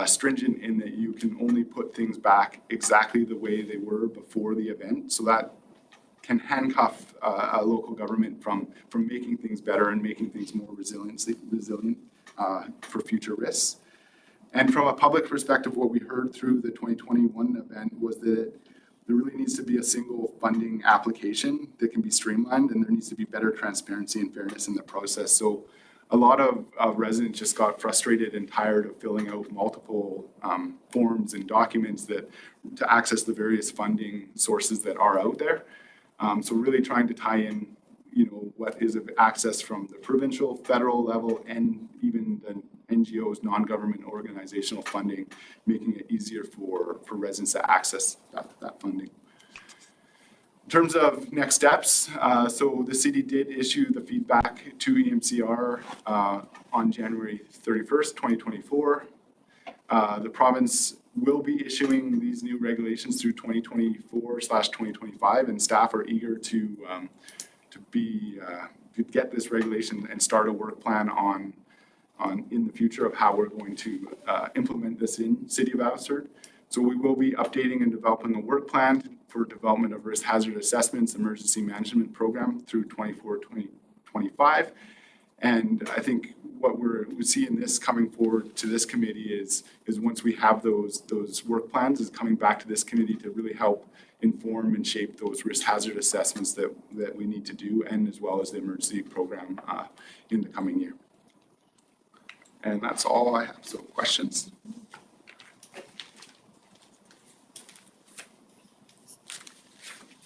stringent in that you can only put things back exactly the way they were before the event. So that can handcuff a local government from making things better and making things more resilient for future risks. And from a public perspective, what we heard through the 2021 event was that there really needs to be a single funding application that can be streamlined, and there needs to be better transparency and fairness in the process. So a lot of residents just got frustrated and tired of filling out multiple forms and documents to access the various funding sources that are out there. So really trying to tie in, what is of access from the provincial, federal level, and even the NGOs, non-government organizational funding, making it easier for residents to access that funding. In terms of next steps, so the city did issue the feedback to EMCR on January 31st, 2024. The province will be issuing these new regulations through 2024/2025, and staff are eager to get this regulation and start a work plan on in the future of how we're going to implement this in City of Abbotsford. So we will be updating and developing a work plan for development of risk hazard assessments, emergency management program through 2025. And I think what we see in this coming forward to this committee is once we have those work plans, is coming back to this committee to really help inform and shape those risk hazard assessments that we need to do, and as well as the emergency program in the coming year. And that's all I have. So questions?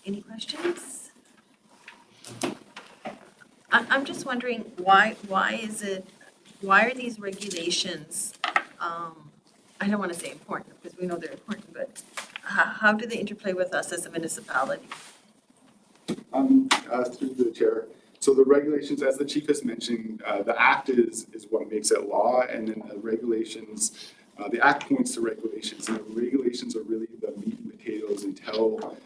Any questions? I'm just wondering why are these regulations, I don't want to say important because we know they're important, but how do they interplay with us as a municipality? Through the chair. So the regulations, as the chief has mentioned, the act is what makes it law, and then the regulations, the act points to regulations, and the regulations are really the meat and potatoes and tell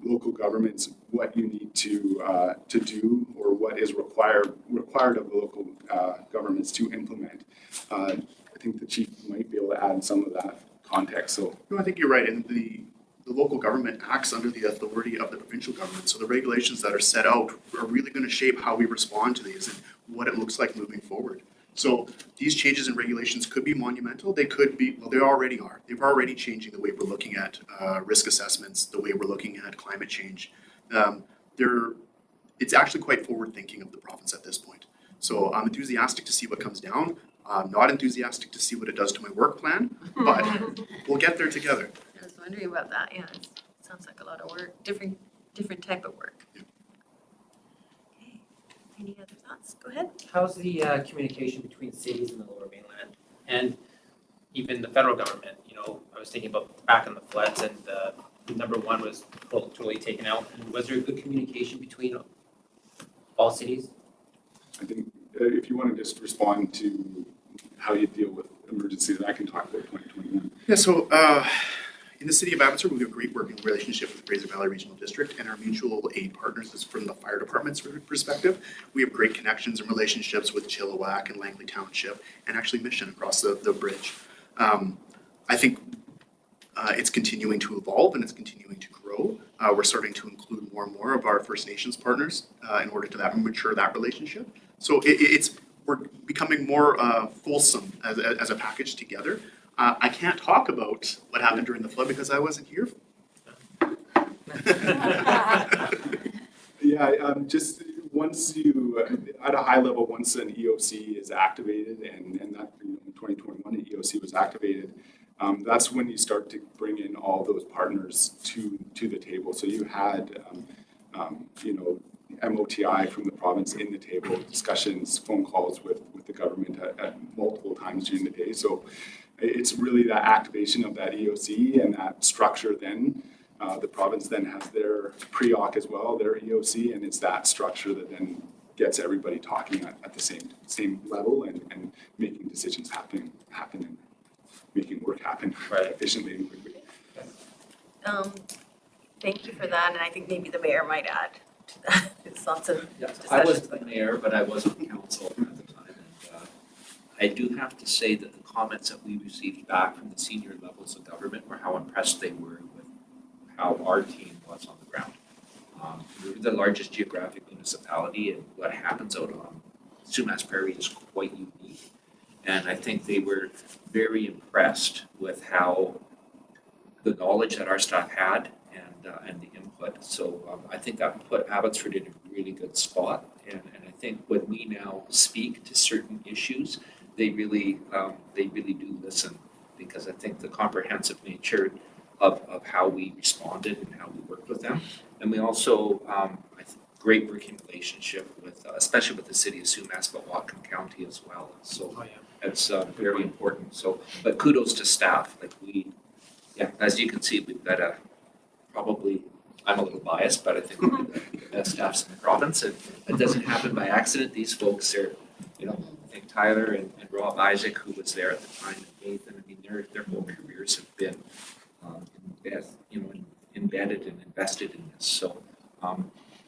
local governments what you need to do, or what is required of the local governments to implement. I think the chief might be able to add some of that context. So No, I think you're right. And the local government acts under the authority of the provincial government. So the regulations that are set out are really going to shape how we respond to these and what it looks like moving forward. So these changes in regulations could be monumental. They could be, well, they already are. They're already changing the way we're looking at risk assessments, the way we're looking at climate change. It's actually quite forward thinking of the province at this point. So I'm enthusiastic to see what comes down. I'm not enthusiastic to see what it does to my work plan, but we'll get there together. I was wondering about that, yeah, it sounds like a lot of work, different type of work. Yeah. Okay, any other thoughts? Go ahead. How's the communication between cities and the Lower Mainland and even the federal government? I was thinking about back in the floods, and number one was totally taken out. And was there good communication between all cities? I think if you want to just respond to how you deal with emergencies, I can talk about 2021. Yeah, so in the city of Abbotsford, we have a great working relationship with Fraser Valley Regional District and our mutual aid partners. Is from the fire department's perspective. We have great connections and relationships with Chilliwack and Langley Township, and actually Mission across the bridge. I think it's continuing to evolve and it's continuing to grow. We're starting to include more and more of our First Nations partners in order to mature that relationship. So we're becoming more fulsome as a package together. I can't talk about what happened during the flood because I wasn't here. Yeah, just once you, at a high level, once an EOC is activated, and that, in 2021, an EOC was activated, that's when you start to bring in all those partners to the table. So you had, MOTI from the province in the table, discussions, phone calls with the government at multiple times during the day. So it's really that activation of that EOC and that structure then. The province then has their pre-OC as well, their EOC, and it's that structure that then gets everybody talking at the same level and making decisions happen and making work happen efficiently and quickly. Thank you for that, and I think maybe the mayor might add to that. It's lots of Yes, I was discussions. the mayor, but I wasn't council at the time. And I do have to say that the comments that we received back from the senior levels of government were how impressed they were with how our team was on the ground. We're the largest geographic municipality, and what happens out on Sumas Prairie is quite unique. And I think they were very impressed with how the knowledge that our staff had and the input. So I think that put Abbotsford in a really good spot. And I think when we now speak to certain issues, they really do listen, because I think the comprehensive nature of how we responded and how we worked with them. And we also, I think, great working relationship with, especially with the city of Sumas, but Whatcom County as well. So it's very important. So, but kudos to staff. Like as you can see, we've got probably, I'm a little biased, but I think we're the best staffs in the province. And it doesn't happen by accident. These folks are, I think Tyler and Rob Isaac, who was there at the time, and Nathan, I mean, their whole careers have been embedded and invested in this. So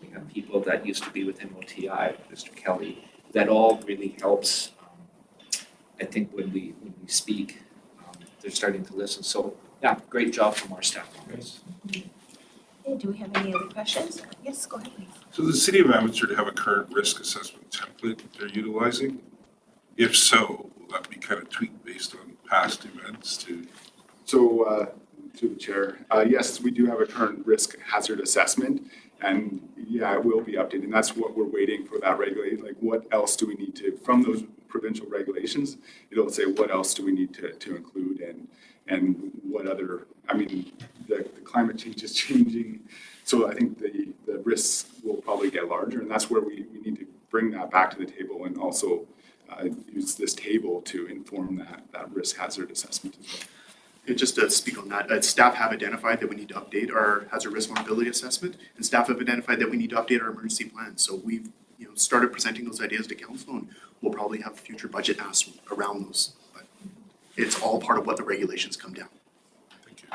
we have people that used to be with MOTI, Mr. Kelly, that all really helps. I think when we speak, they're starting to listen. So yeah, great job from our staff members. Okay, do we have any other questions? Yes, go ahead, please. So does the city of Abbotsford have a current risk assessment template that they're utilizing? If so, will that be kind of tweaked based on past events to? So, to the chair, yes, we do have a current risk hazard assessment, and yeah, it will be updated. And that's what we're waiting for, that regulate. Like, what else do we need to, from those provincial regulations, it'll say what else do we need to include, and what other, I mean, the climate change is changing. So I think the risks will probably get larger, and that's where we need to bring that back to the table, and also use this table to inform that risk hazard assessment as well. And just to speak on that, staff have identified that we need to update our hazard risk vulnerability assessment, and staff have identified that we need to update our emergency plan. So we've started presenting those ideas to council, and we'll probably have future budget asks around those. But it's all part of what the regulations come down. Thank you.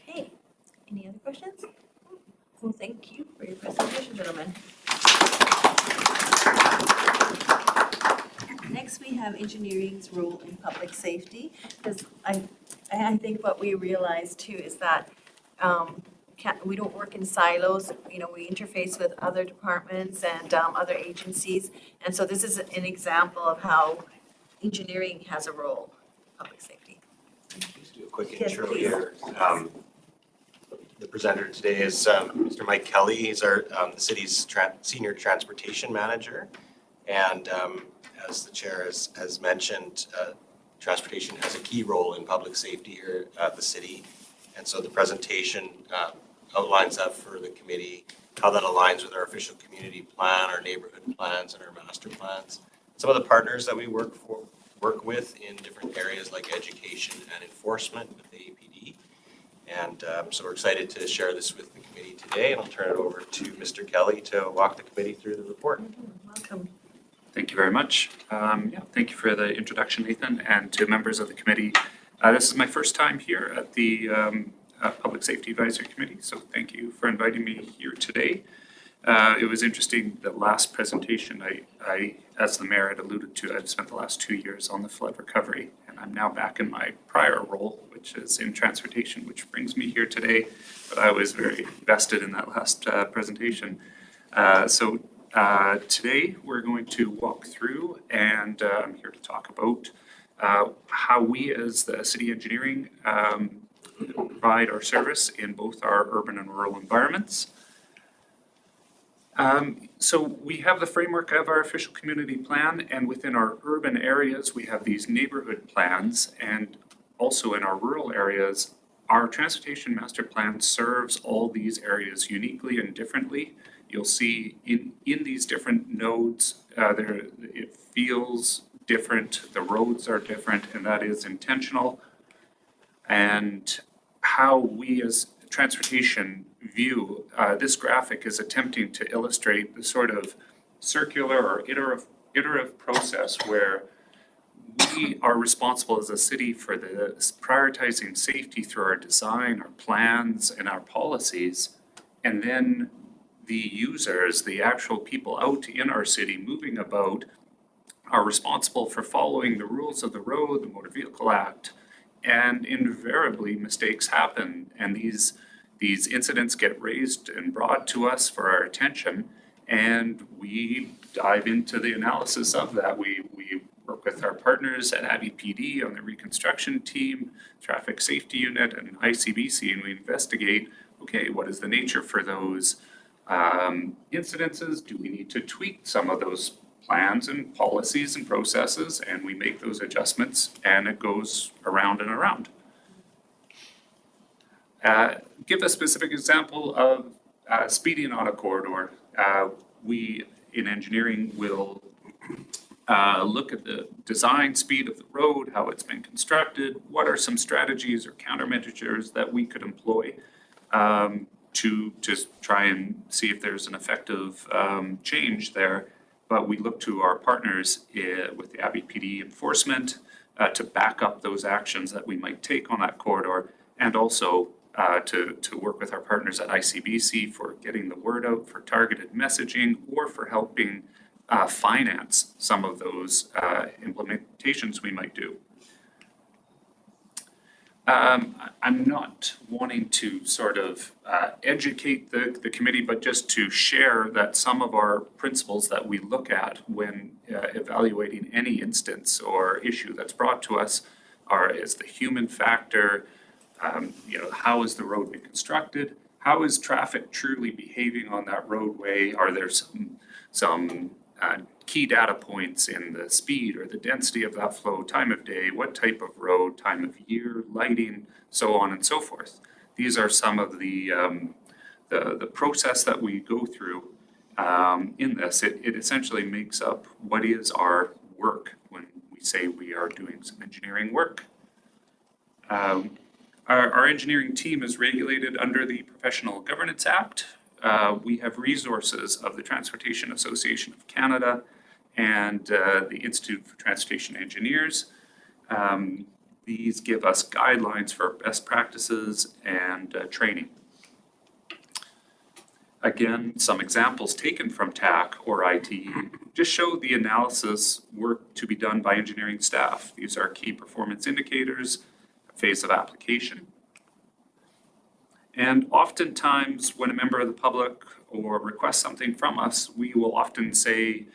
Okay, any other questions? Well, thank you for your presentation, gentlemen. Next, we have engineering's role in public safety, because I think what we realize too is that we don't work in silos. We interface with other departments and other agencies, and so this is an example of how engineering has a role in public safety. Just do a quick Yes, intro please. here. The presenter today is Mr. Mike Kelly. He's our the city's senior transportation manager, and as the chair has mentioned, transportation has a key role in public safety here at the city, and so the presentation outlines that for the committee, how that aligns with our official community plan, our neighborhood plans, and our master plans. Some of the partners that we work with in different areas like education and enforcement with the APD. And so we're excited to share this with the committee today, and I'll turn it over to Mr. Kelly to walk the committee through the report. Welcome. Thank you very much. Thank you for the introduction, Nathan, and to members of the committee. This is my first time here at the Public Safety Advisory Committee, so thank you for inviting me here today. It was interesting, the last presentation, I, as the mayor had alluded to, I've spent the last 2 years on the flood recovery, and I'm now back in my prior role, which is in transportation, which brings me here today, but I was very vested in that last presentation. Today we're going to walk through, and I'm here to talk about how we as the city engineering provide our service in both our urban and rural environments. So we have the framework of our official community plan, and within our urban areas, we have these neighborhood plans, and also in our rural areas, our transportation master plan serves all these areas uniquely and differently. You'll see in these different nodes, it feels different, the roads are different, and that is intentional. And how we as transportation view this graphic is attempting to illustrate the sort of circular or iterative process where we are responsible as a city for the prioritizing safety through our design, our plans, and our policies, and then the users, the actual people out in our city moving about, are responsible for following the rules of the road, the Motor Vehicle Act, and invariably mistakes happen, and these incidents get raised and brought to us for our attention, and we dive into the analysis of that. We work with our partners at Abbey PD on the reconstruction team, traffic safety unit, and ICBC, and we investigate, okay, what is the nature for those incidences? Do we need to tweak some of those plans and policies and processes? And we make those adjustments, and it goes around and around. Give a specific example of speeding on a corridor. We, in engineering, will look at the design speed of the road, how it's been constructed, what are some strategies or countermeasures that we could employ to just try and see if there's an effective change there. But we look to our partners with the Abbey PD enforcement to back up those actions that we might take on that corridor, and also to work with our partners at ICBC for getting the word out, for targeted messaging, or for helping finance some of those implementations we might do. I'm not wanting to sort of educate the committee, but just to share that some of our principles that we look at when evaluating any instance or issue that's brought to us is the human factor. How is the road being constructed? How is traffic truly behaving on that roadway? Are there some key data points in the speed or the density of that flow, time of day, what type of road, time of year, lighting, so on and so forth? These are some of the process that we go through in this. It essentially makes up what is our work when we say we are doing some engineering work. Our engineering team is regulated under the Professional Governance Act. We have resources of the Transportation Association of Canada and the Institute for Transportation Engineers. These give us guidelines for best practices and training. Again, some examples taken from TAC or IT just show the analysis work to be done by engineering staff. These are key performance indicators, phase of application. And oftentimes when a member of the public or requests something from us, we will often say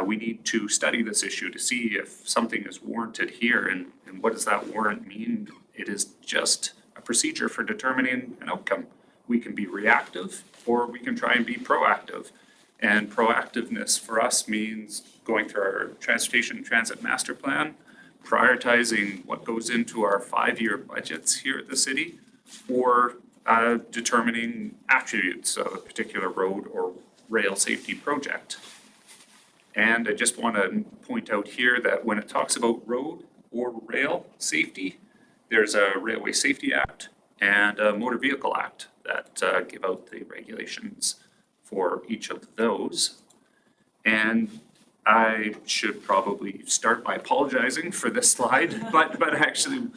we need to study this issue to see if something is warranted here. And what does that warrant mean? It is just a procedure for determining an outcome. We can be reactive or we can try and be proactive. And proactiveness for us means going through our Transportation and Transit Master Plan, prioritizing what goes into our 5-year budgets here at the city, or determining attributes of a particular road or rail safety project. And I just want to point out here that when it talks about road or rail safety, there's a Railway Safety Act and a Motor Vehicle Act that give out the regulations for each of those. And I should probably start by apologizing for this slide, but I actually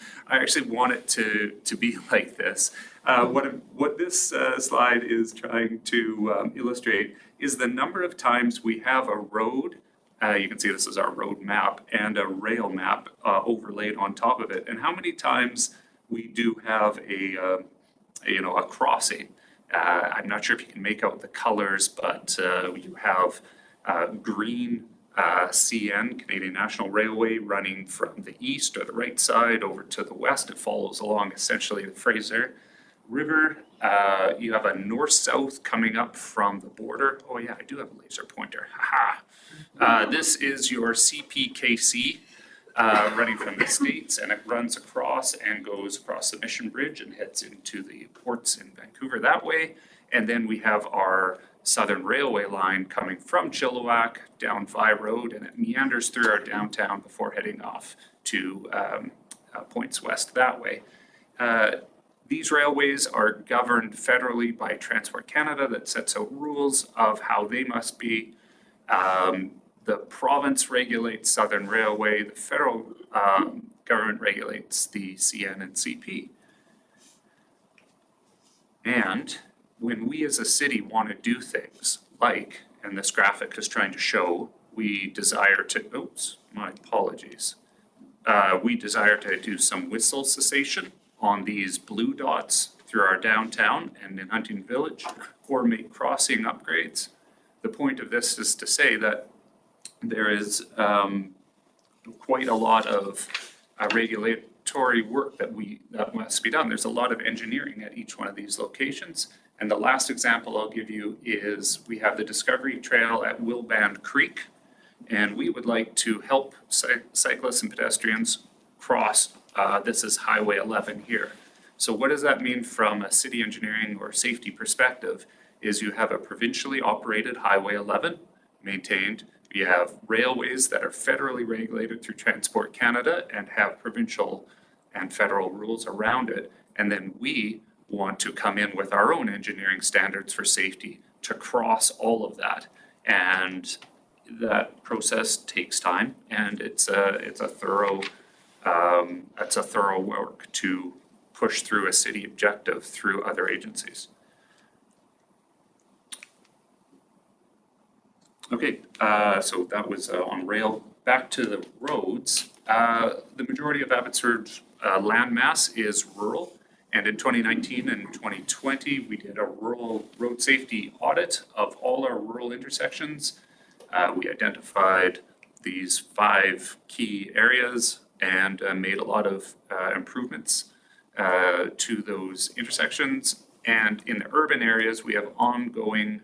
want it to be like this. What this slide is trying to illustrate is the number of times we have a road. You can see this is our road map and a rail map overlaid on top of it, and how many times we do have a crossing. I'm not sure if you can make out the colors, but you have green CN, Canadian National Railway, running from the east or the right side over to the west. It follows along essentially the Fraser River. You have a north-south coming up from the border. Oh yeah, I do have a laser pointer. Haha. This is your CPKC running from the States, and it runs across and goes across the Mission Bridge and heads into the ports in Vancouver that way. And then we have our Southern Railway line coming from Chilliwack down Vi Road, and it meanders through our downtown before heading off to points west that way. These railways are governed federally by Transport Canada that sets out rules of how they must be. The province regulates Southern Railway, the federal government regulates the CN and CP. And when we as a city want to do things like, and this graphic is trying to show, we desire to, oops, my apologies. We desire to do some whistle cessation on these blue dots through our downtown and in Huntington Village, or make crossing upgrades. The point of this is to say that there is quite a lot of regulatory work that must be done. There's a lot of engineering at each one of these locations. And the last example I'll give you is we have the Discovery Trail at Wilband Creek. And we would like to help cyclists and pedestrians cross, this is Highway 11 here. So what does that mean from a city engineering or safety perspective is you have a provincially operated Highway 11 maintained. You have railways that are federally regulated through Transport Canada and have provincial and federal rules around it. And then we want to come in with our own engineering standards for safety to cross all of that. And that process takes time, and it's a thorough work to push through a city objective through other agencies. Okay, so that was on rail. Back to the roads. The majority of Abbotsford's land mass is rural, and in 2019 and 2020, we did a rural road safety audit of all our rural intersections. We identified these 5 key areas and made a lot of improvements to those intersections. And in the urban areas, we have ongoing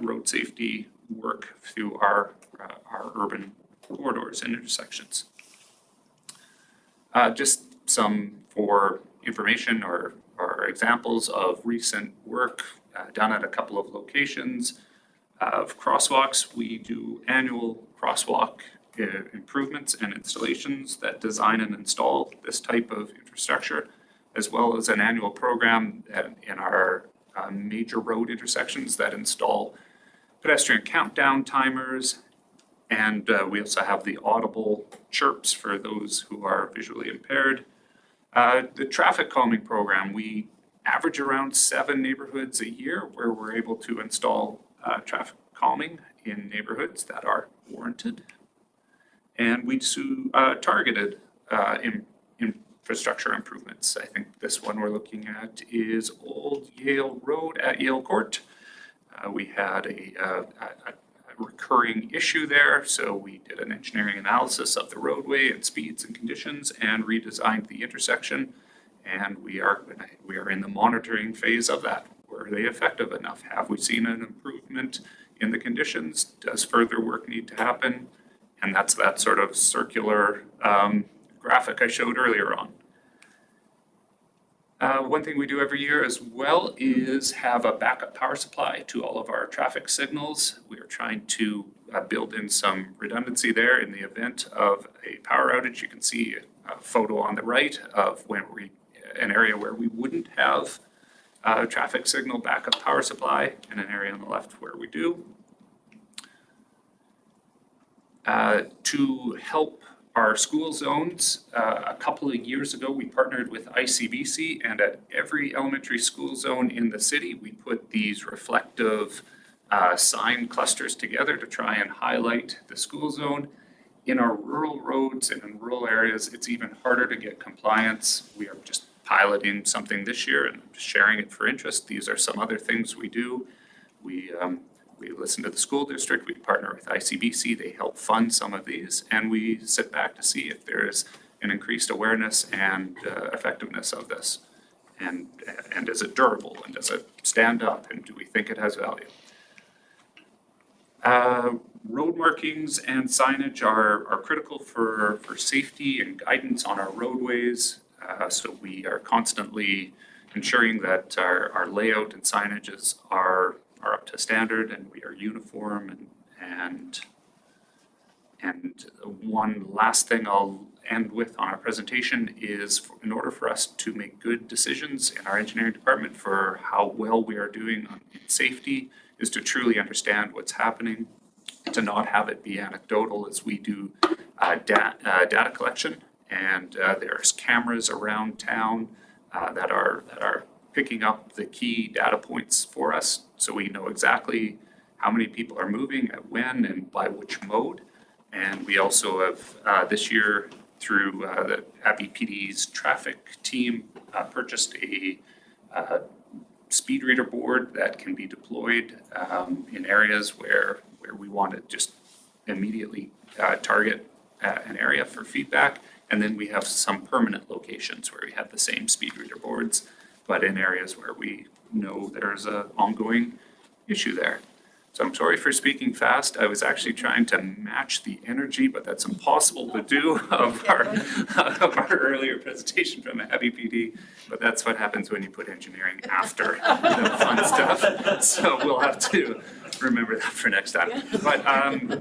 road safety work through our urban corridors and intersections. Just some for information or examples of recent work done at a couple of locations. Of crosswalks, we do annual crosswalk improvements and installations that design and install this type of infrastructure, as well as an annual program in our major road intersections that install pedestrian countdown timers. And we also have the audible chirps for those who are visually impaired. The traffic calming program, we average around 7 neighborhoods a year where we're able to install traffic calming in neighborhoods that are warranted. And we do targeted infrastructure improvements. I think this one we're looking at is Old Yale Road at Yale Court. We had a recurring issue there, so we did an engineering analysis of the roadway and speeds and conditions and redesigned the intersection. And we are in the monitoring phase of that. Were they effective enough? Have we seen an improvement in the conditions? Does further work need to happen? And that's that sort of circular graphic I showed earlier on. One thing we do every year as well is have a backup power supply to all of our traffic signals. We are trying to build in some redundancy there in the event of a power outage. You can see a photo on the right of an area where we wouldn't have traffic signal backup power supply, and an area on the left where we do. To help our school zones, a couple of years ago, we partnered with ICBC, and at every elementary school zone in the city, we put these reflective sign clusters together to try and highlight the school zone. In our rural roads and in rural areas, it's even harder to get compliance. We are just piloting something this year and sharing it for interest. These are some other things we do. We listen to the school district, we partner with ICBC, they help fund some of these, and we sit back to see if there is an increased awareness and effectiveness of this. And is it durable, and does it stand up, and do we think it has value? Road markings and signage are critical for safety and guidance on our roadways. So we are constantly ensuring that our layout and signages are up to standard and we are uniform. And one last thing I'll end with on our presentation is in order for us to make good decisions in our engineering department for how well we are doing on safety is to truly understand what's happening, to not have it be anecdotal as we do data collection. And there's cameras around town that are picking up the key data points for us, so we know exactly how many people are moving, at when, and by which mode. And we also have, this year, through the Abbey PD's traffic team, purchased a speed reader board that can be deployed in areas where we want to just immediately target an area for feedback. And then we have some permanent locations where we have the same speed reader boards, but in areas where we know there's an ongoing issue there. So I'm sorry for speaking fast. I was actually trying to match the energy, but that's impossible to do of our earlier presentation from Abbey PD. But that's what happens when you put engineering after the fun stuff. So we'll have to remember that for next time. But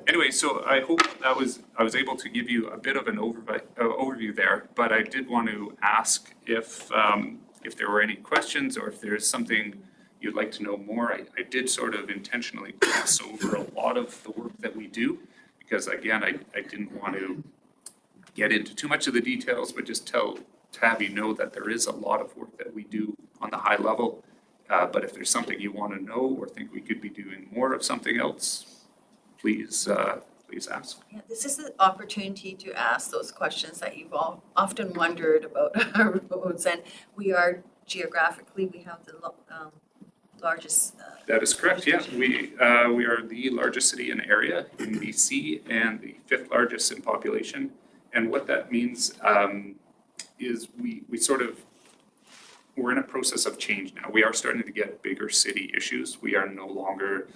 anyway, so I hope I was able to give you a bit of an overview there. But I did want to ask if there were any questions or if there's something you'd like to know more. I did sort of intentionally gloss over a lot of the work that we do because again, I didn't want to get into too much of the details, but just to have you know that there is a lot of work that we do on the high level. But if there's something you want to know or think we could be doing more of something else, please ask. Yeah, this is the opportunity to ask those questions that you've all often wondered about our roads. And we are geographically, we have the largest. That is correct, yeah. We are the largest city in area in BC and the 5th largest in population. And what that means is we're in a process of change now. We are starting to get bigger city issues. We are no longer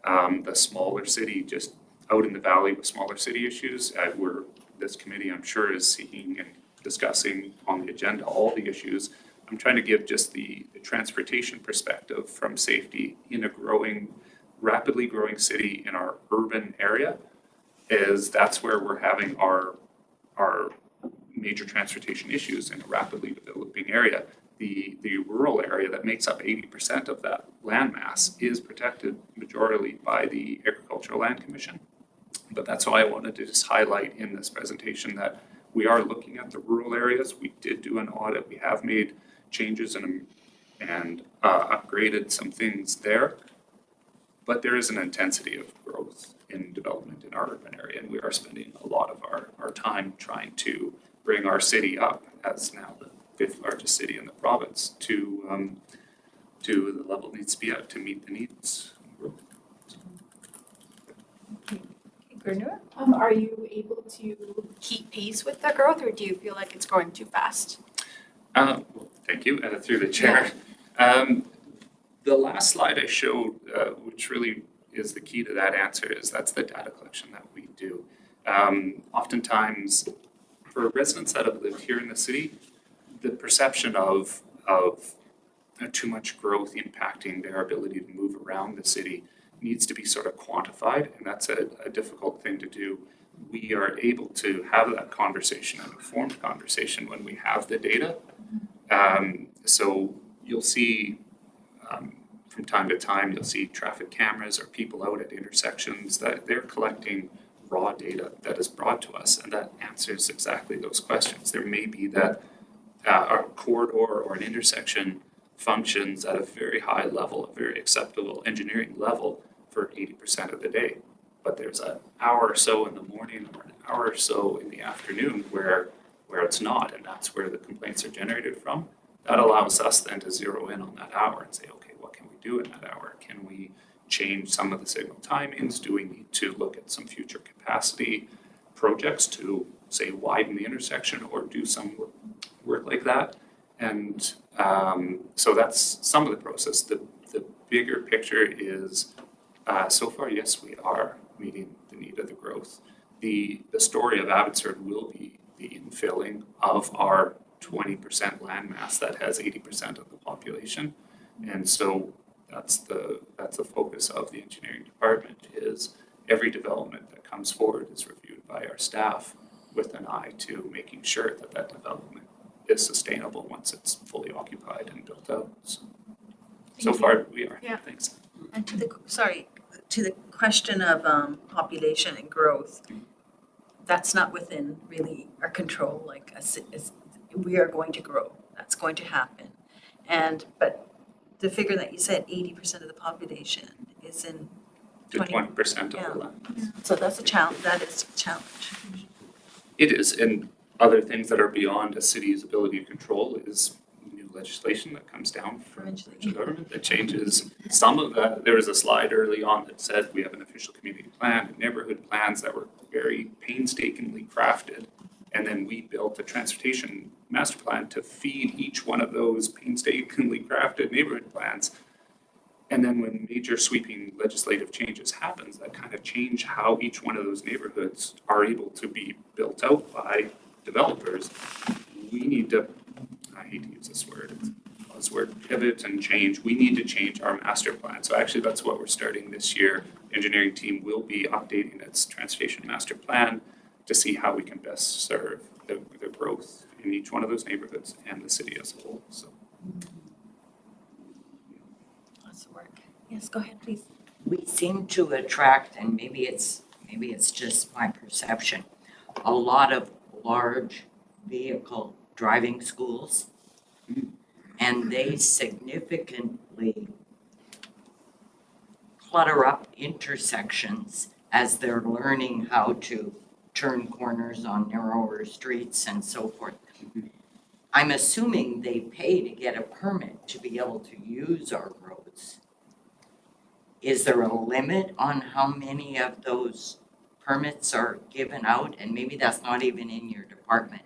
the smaller city just out in the valley with smaller city issues. This committee, I'm sure, is seeking and discussing on the agenda all the issues. I'm trying to give just the transportation perspective from safety in a rapidly growing city in our urban area, is that's where we're having our major transportation issues in a rapidly developing area. The rural area that makes up 80% of that landmass is protected majorly by the Agricultural Land Commission. But that's why I wanted to just highlight in this presentation that we are looking at the rural areas. We did do an audit. We have made changes and upgraded some things there. But there is an intensity of growth in development in our urban area, and we are spending a lot of our time trying to bring our city up as now the 5th largest city in the province to the level it needs to be at to meet the needs. Gurnura? Are you able to keep pace with the growth, or do you feel like it's growing too fast? Well, thank you, through the chair. The last slide I showed, which really is the key to that answer, is that's the data collection that we do. Oftentimes, for residents that have lived here in the city, the perception of too much growth impacting their ability to move around the city needs to be sort of quantified, and that's a difficult thing to do. We are able to have that conversation, an informed conversation, when we have the data. So you'll see from time to time, you'll see traffic cameras or people out at intersections that they're collecting raw data that is brought to us, and that answers exactly those questions. There may be that a corridor or an intersection functions at a very high level, a very acceptable engineering level for 80% of the day. But there's an hour or so in the morning or an hour or so in the afternoon where it's not, and that's where the complaints are generated from. That allows us then to zero in on that hour and say, okay, what can we do in that hour? Can we change some of the signal timings? Do we need to look at some future capacity projects to, say, widen the intersection or do some work like that? And so that's some of the process. The bigger picture is, so far, yes, we are meeting the need of the growth. The story of Abbotsford will be the infilling of our 20% landmass that has 80% of the population. And so that's the focus of the engineering department, is every development that comes forward is reviewed by our staff with an eye to making sure that that development is sustainable once it's fully occupied and built out. So far, we are. Yeah. Thanks. And to the question of population and growth, that's not within really our control. Like we are going to grow. That's going to happen. But the figure that you said, 80% of the population is in to 20% of yeah. the land. So that's a challenge, that is a challenge. It is, and other things that are beyond a city's ability to control is new legislation that comes down from the government that changes some of that. There was a slide early on that said we have an official community plan and neighborhood plans that were very painstakingly crafted. And then we built a transportation master plan to feed each one of those painstakingly crafted neighborhood plans. And then when major sweeping legislative changes happens, that kind of change how each one of those neighborhoods are able to be built out by developers. We need to, I hate to use this word, it's a buzzword, pivot and change. We need to change our master plan. So actually that's what we're starting this year. The engineering team will be updating its transportation master plan to see how we can best serve the growth in each one of those neighborhoods and the city as a whole, so. Lots of work. Yes, go ahead, please. We seem to attract, and maybe it's just my perception, a lot of large vehicle driving schools. And they significantly clutter up intersections as they're learning how to turn corners on narrower streets and so forth. I'm assuming they pay to get a permit to be able to use our roads. Is there a limit on how many of those permits are given out? And maybe that's not even in your department.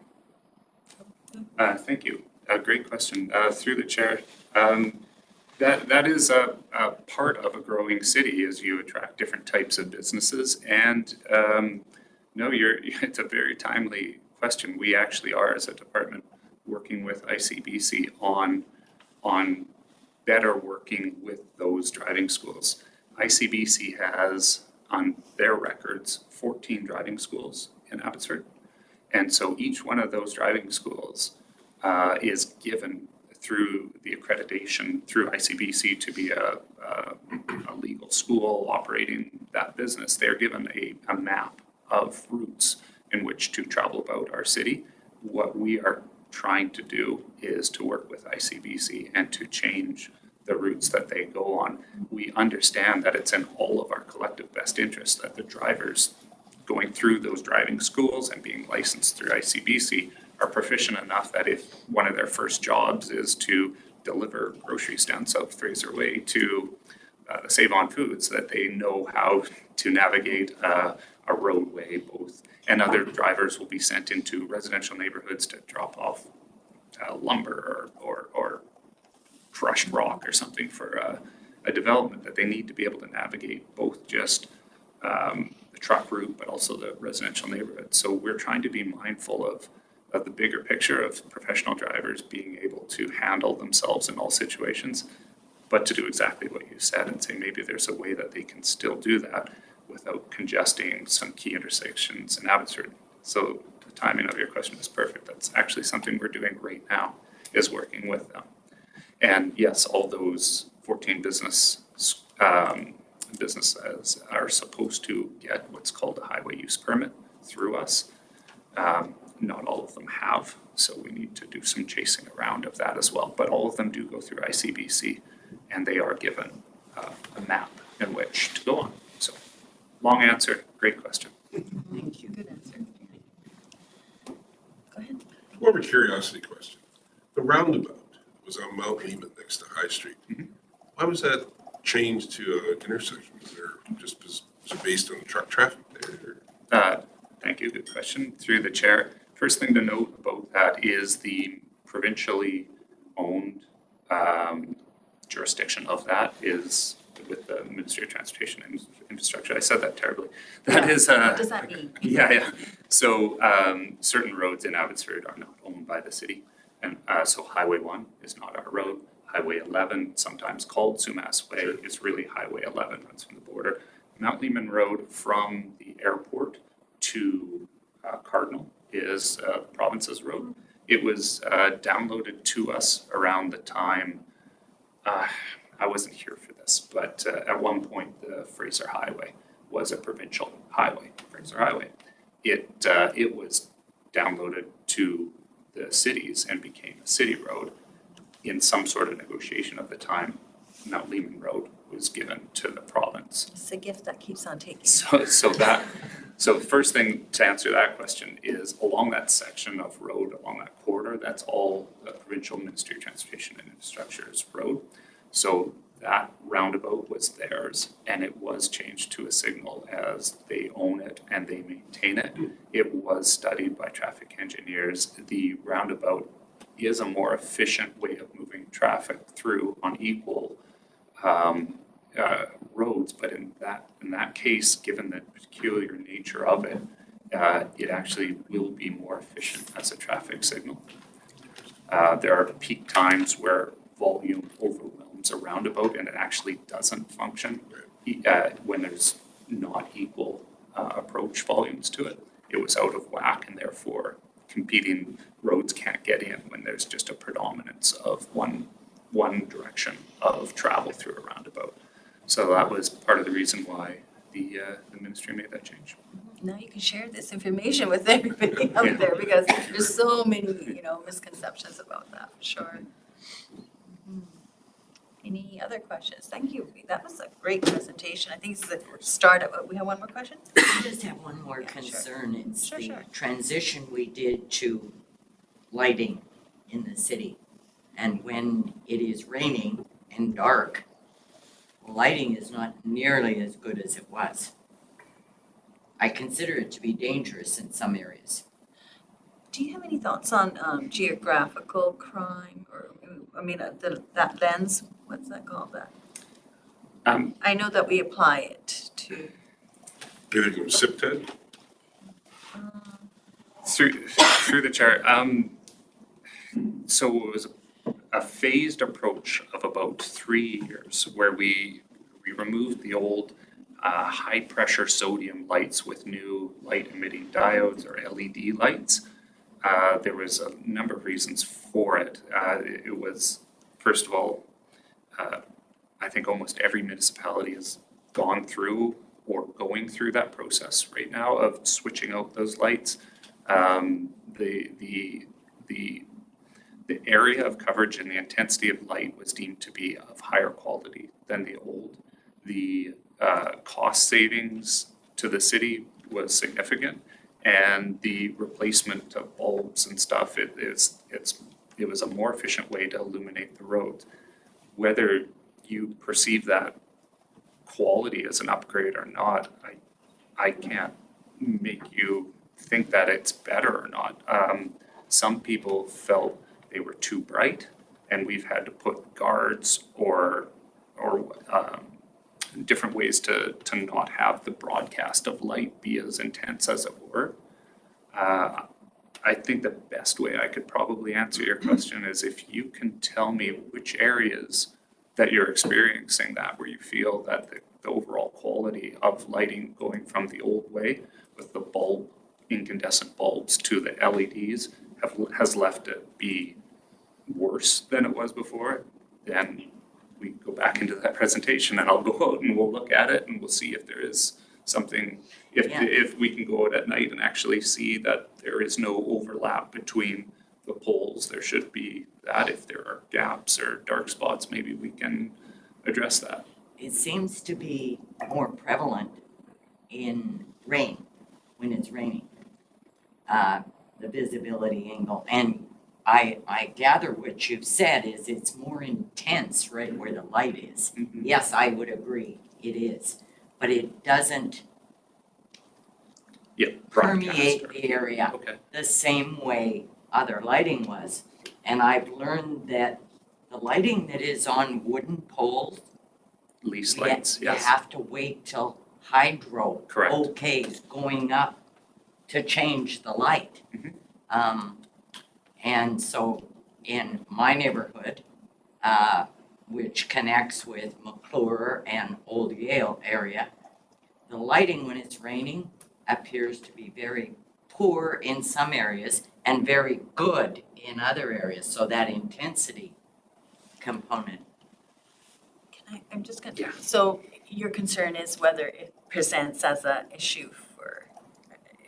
Thank you. Great question. Through the chair, that is a part of a growing city as you attract different types of businesses. And no, it's a very timely question. We actually are, as a department, working with ICBC on better working with those driving schools. ICBC has on their records 14 driving schools in Abbotsford. And so each one of those driving schools is given through the accreditation through ICBC to be a legal school operating that business. They're given a map of routes in which to travel about our city. What we are trying to do is to work with ICBC and to change the routes that they go on. We understand that it's in all of our collective best interest that the drivers going through those driving schools and being licensed through ICBC are proficient enough that if one of their first jobs is to deliver groceries down South Fraser Way to the Save On Foods, that they know how to navigate a roadway both. And other drivers will be sent into residential neighborhoods to drop off lumber or crushed rock or something for a development, that they need to be able to navigate both just the truck route, but also the residential neighborhood. So we're trying to be mindful of the bigger picture of professional drivers being able to handle themselves in all situations, but to do exactly what you said and say maybe there's a way that they can still do that without congesting some key intersections in Abbotsford. So the timing of your question is perfect. That's actually something we're doing right now, is working with them. And yes, all those 14 businesses are supposed to get what's called a highway use permit through us. Not all of them have, so we need to do some chasing around of that as well. But all of them do go through ICBC, and they are given a map in which to go on. So, long answer, great question. Thank you. Good answer. Go ahead. More of a curiosity question. The roundabout was on Mount Lehman next to High Street. Why was that changed to an intersection? Was it based on the truck traffic there? Thank you, good question. Through the chair, first thing to note about that is the provincially owned jurisdiction of that is with the Ministry of Transportation and Infrastructure. I said that terribly. That is What does that mean? Yeah. So certain roads in Abbotsford are not owned by the city. And so Highway 1 is not our road. Highway 11, sometimes called Sumas Way, is really Highway 11, runs from the border. Mount Lehman Road from the airport to Cardinal is the province's road. It was downloaded to us around the time, I wasn't here for this, but at one point the Fraser Highway was a provincial highway, Fraser Highway. It was downloaded to the cities and became a city road in some sort of negotiation of the time. Mount Lehman Road was given to the province. It's a gift that keeps on taking. So the first thing to answer that question is along that section of road, along that corridor, that's all the Provincial Ministry of Transportation and Infrastructure's road. So that roundabout was theirs, and it was changed to a signal as they own it and they maintain it. It was studied by traffic engineers. The roundabout is a more efficient way of moving traffic through on equal roads, but in that case, given the peculiar nature of it, it actually will be more efficient as a traffic signal. There are peak times where volume overwhelms a roundabout and it actually doesn't function when there's not equal approach volumes to it. It was out of whack, and therefore competing roads can't get in when there's just a predominance of one direction of travel through a roundabout. So that was part of the reason why the ministry made that change. Now you can share this information with everybody out there, because there's so many, misconceptions about that, for sure. Any other questions? Thank you. That was a great presentation. I think it's the start of, we have one more question? I just have one more Yeah, sure. concern. It's Sure, the sure. transition we did to lighting in the city. And when it is raining and dark, lighting is not nearly as good as it was. I consider it to be dangerous in some areas. Do you have any thoughts on geographical crime, or, that lens, what's that called, that? I know that we apply it to. Anything from SIPTED? Through the chair, so it was a phased approach of about 3 years where we removed the old high pressure sodium lights with new light emitting diodes or LED lights. There was a number of reasons for it. It was, first of all, I think almost every municipality has gone through or going through that process right now of switching out those lights. The area of coverage and the intensity of light was deemed to be of higher quality than the old. The cost savings to the city was significant, and the replacement of bulbs and stuff, it was a more efficient way to illuminate the roads. Whether you perceive that quality as an upgrade or not, I can't make you think that it's better or not. Some people felt they were too bright, and we've had to put guards or different ways to not have the broadcast of light be as intense as it were. I think the best way I could probably answer your question is if you can tell me which areas that you're experiencing that, where you feel that the overall quality of lighting going from the old way with the incandescent bulbs to the LEDs has left it be worse than it was before, then we go back into that presentation and I'll go out and we'll look at it and we'll see if there is something, if we can go out at night and actually see that there is no overlap between the poles. There should be that. If there are gaps or dark spots, maybe we can address that. It seems to be more prevalent in rain, when it's raining, the visibility angle. And I gather what you've said is it's more intense right where the light is. Mhm. Yes, I would agree, it is. But it doesn't permeate the area Okay. the same way other lighting was. And I've learned that the lighting that is on wooden poles, Lease lights, you yes. have to wait till hydro Correct. okay's going up to change the light. Mhm. And so in my neighborhood, which connects with McClure and Old Yale area, the lighting when it's raining appears to be very poor in some areas and very good in other areas. So that intensity component. I'm just gonna, Yeah. so your concern is whether it presents as an issue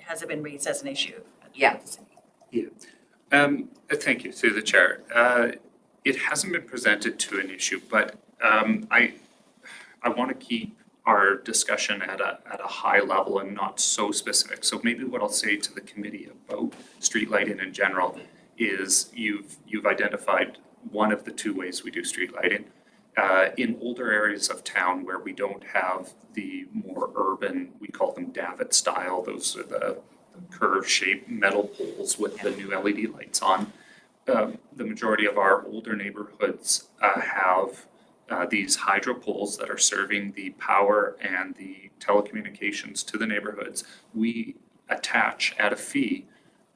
has it been raised as an issue? Yeah. Thank you, through the chair. It hasn't been presented to an issue, but I want to keep our discussion at a high level and not so specific. So maybe what I'll say to the committee about street lighting in general is you've identified one of the two ways we do street lighting. In older areas of town where we don't have the more urban, we call them davit style, those are the curve-shaped metal poles with the new LED lights on. The majority of our older neighborhoods have these hydro poles that are serving the power and the telecommunications to the neighborhoods. We attach at a fee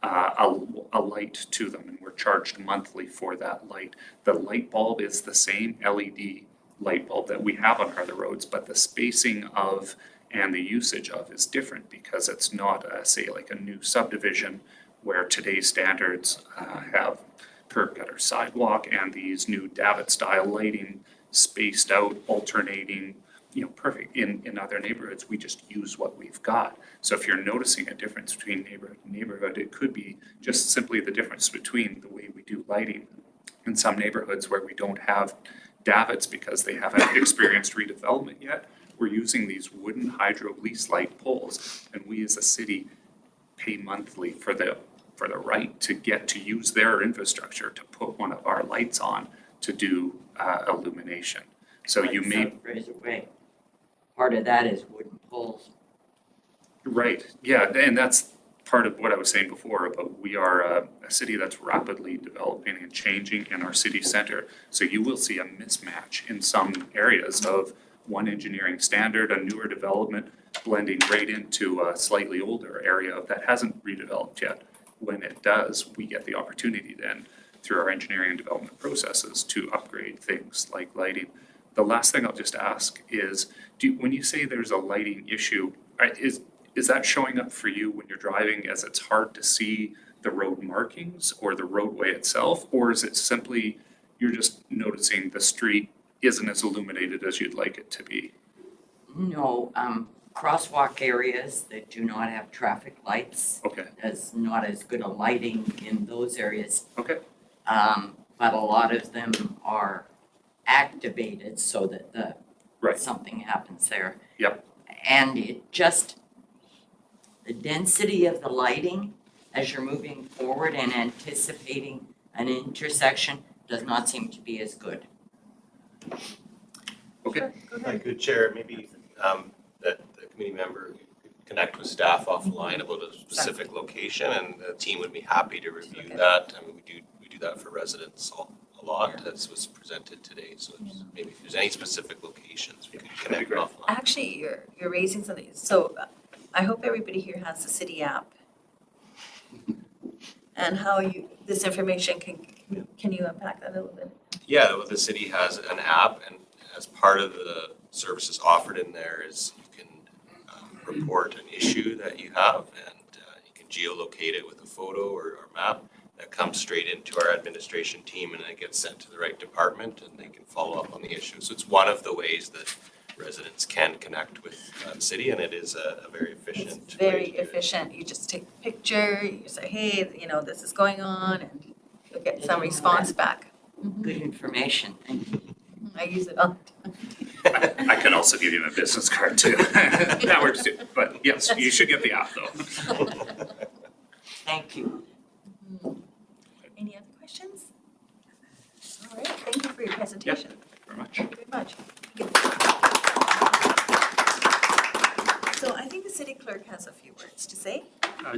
a light to them, and we're charged monthly for that light. The light bulb is the same LED light bulb that we have on other roads, but the spacing of and the usage of is different because it's not, say, like a new subdivision where today's standards have curb gutter sidewalk and these new davit style lighting spaced out, alternating, perfect. In other neighborhoods, we just use what we've got. So if you're noticing a difference between neighborhood and neighborhood, it could be just simply the difference between the way we do lighting. In some neighborhoods where we don't have davits because they haven't experienced redevelopment yet, we're using these wooden hydro lease light poles, and we as a city pay monthly for the right to get to use their infrastructure to put one of our lights on to do illumination. So you may. Razorway. Part of that is wooden poles. Right, yeah, and that's part of what I was saying before about we are a city that's rapidly developing and changing in our city center. So you will see a mismatch in some areas of one engineering standard, a newer development blending right into a slightly older area that hasn't redeveloped yet. When it does, we get the opportunity then through our engineering and development processes to upgrade things like lighting. The last thing I'll just ask is, when you say there's a lighting issue, is that showing up for you when you're driving as it's hard to see the road markings or the roadway itself? Or is it simply you're just noticing the street isn't as illuminated as you'd like it to be? No, crosswalk areas that do not have traffic lights. Okay. There's not as good a lighting in those areas. Okay. But a lot of them are activated so that Right. something happens there. Yep. And it just, the density of the lighting as you're moving forward and anticipating an intersection does not seem to be as good. Okay. If I could, Chair, maybe that the committee member could connect with staff offline about a specific location, and the team would be happy to review that. I mean, we do that for residents a lot, as was presented today. So maybe if there's any specific locations, we could connect offline. Actually, you're raising something. So I hope everybody here has the city app. And how this information can you unpack that a little bit? Yeah, well, the city has an app, and as part of the services offered in there is you can report an issue that you have, and you can geolocate it with a photo or map that comes straight into our administration team, and then it gets sent to the right department, and they can follow up on the issue. So it's one of the ways that residents can connect with the city, and it is a very efficient. It's very way to do it. efficient. You just take a picture, you say, hey, this is going on, and you'll get some response back. Good information. Thank you. I use it all the time. I can also give you my business card too. That works too. But yes, you should get the app though. Thank you. Any other questions? All right, thank you for your presentation. Very much. Thank you very much. So I think the city clerk has a few words to say.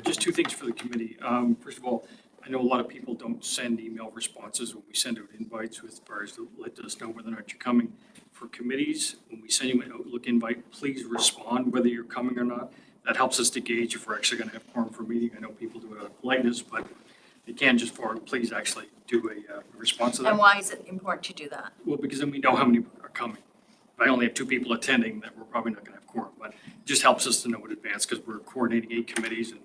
Just two things for the committee. First of all, I know a lot of people don't send email responses when we send out invites with regards to let us know whether or not you're coming. For committees, when we send you an Outlook invite, please respond whether you're coming or not. That helps us to gauge if we're actually going to have quorum for a meeting. I know people do it out of politeness, but if you can just forward, please actually do a response to that. And why is it important to do that? Well, because then we know how many are coming. If I only have 2 people attending, then we're probably not going to have quorum. But it just helps us to know in advance because we're coordinating 8 committees and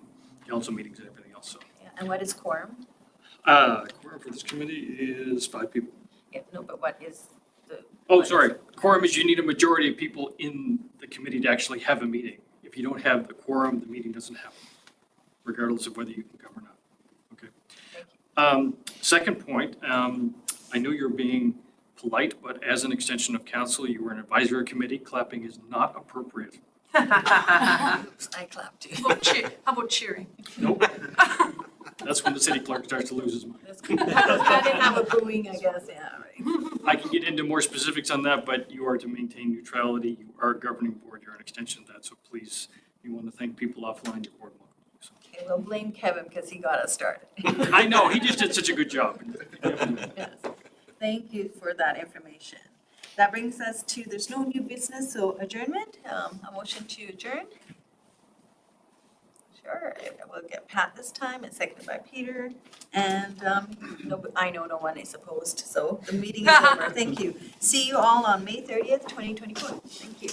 council meetings and everything else. So, Yeah, and what is quorum? quorum for this committee is 5 people. Yeah, no, but what is the? Oh, what is sorry. it? Quorum is you need a majority of people in the committee to actually have a meeting. If you don't have the quorum, the meeting doesn't happen, regardless of whether you can come or not. Okay. Thank you. Second point, I know you're being polite, but as an extension of council, you were an advisory committee. Clapping is not appropriate. I clapped too. How about cheering? Nope. That's when the city clerk starts to lose his mind. I didn't have a booing, I guess, yeah, right. I can get into more specifics on that, but you are to maintain neutrality. You are a governing board. You're an extension of that. So please, if you want to thank people offline, your board welcome. So, Okay, we'll blame Kevin because he got us started. I know, he just did such a good job. Yes. Thank you for that information. That brings us to, there's no new business, so adjournment, a motion to adjourn. Sure, we'll get Pat this time, and seconded by Peter, and no, I know no one is opposed, so the meeting is over. Thank you. See you all on May 30th, 2024. Thank you.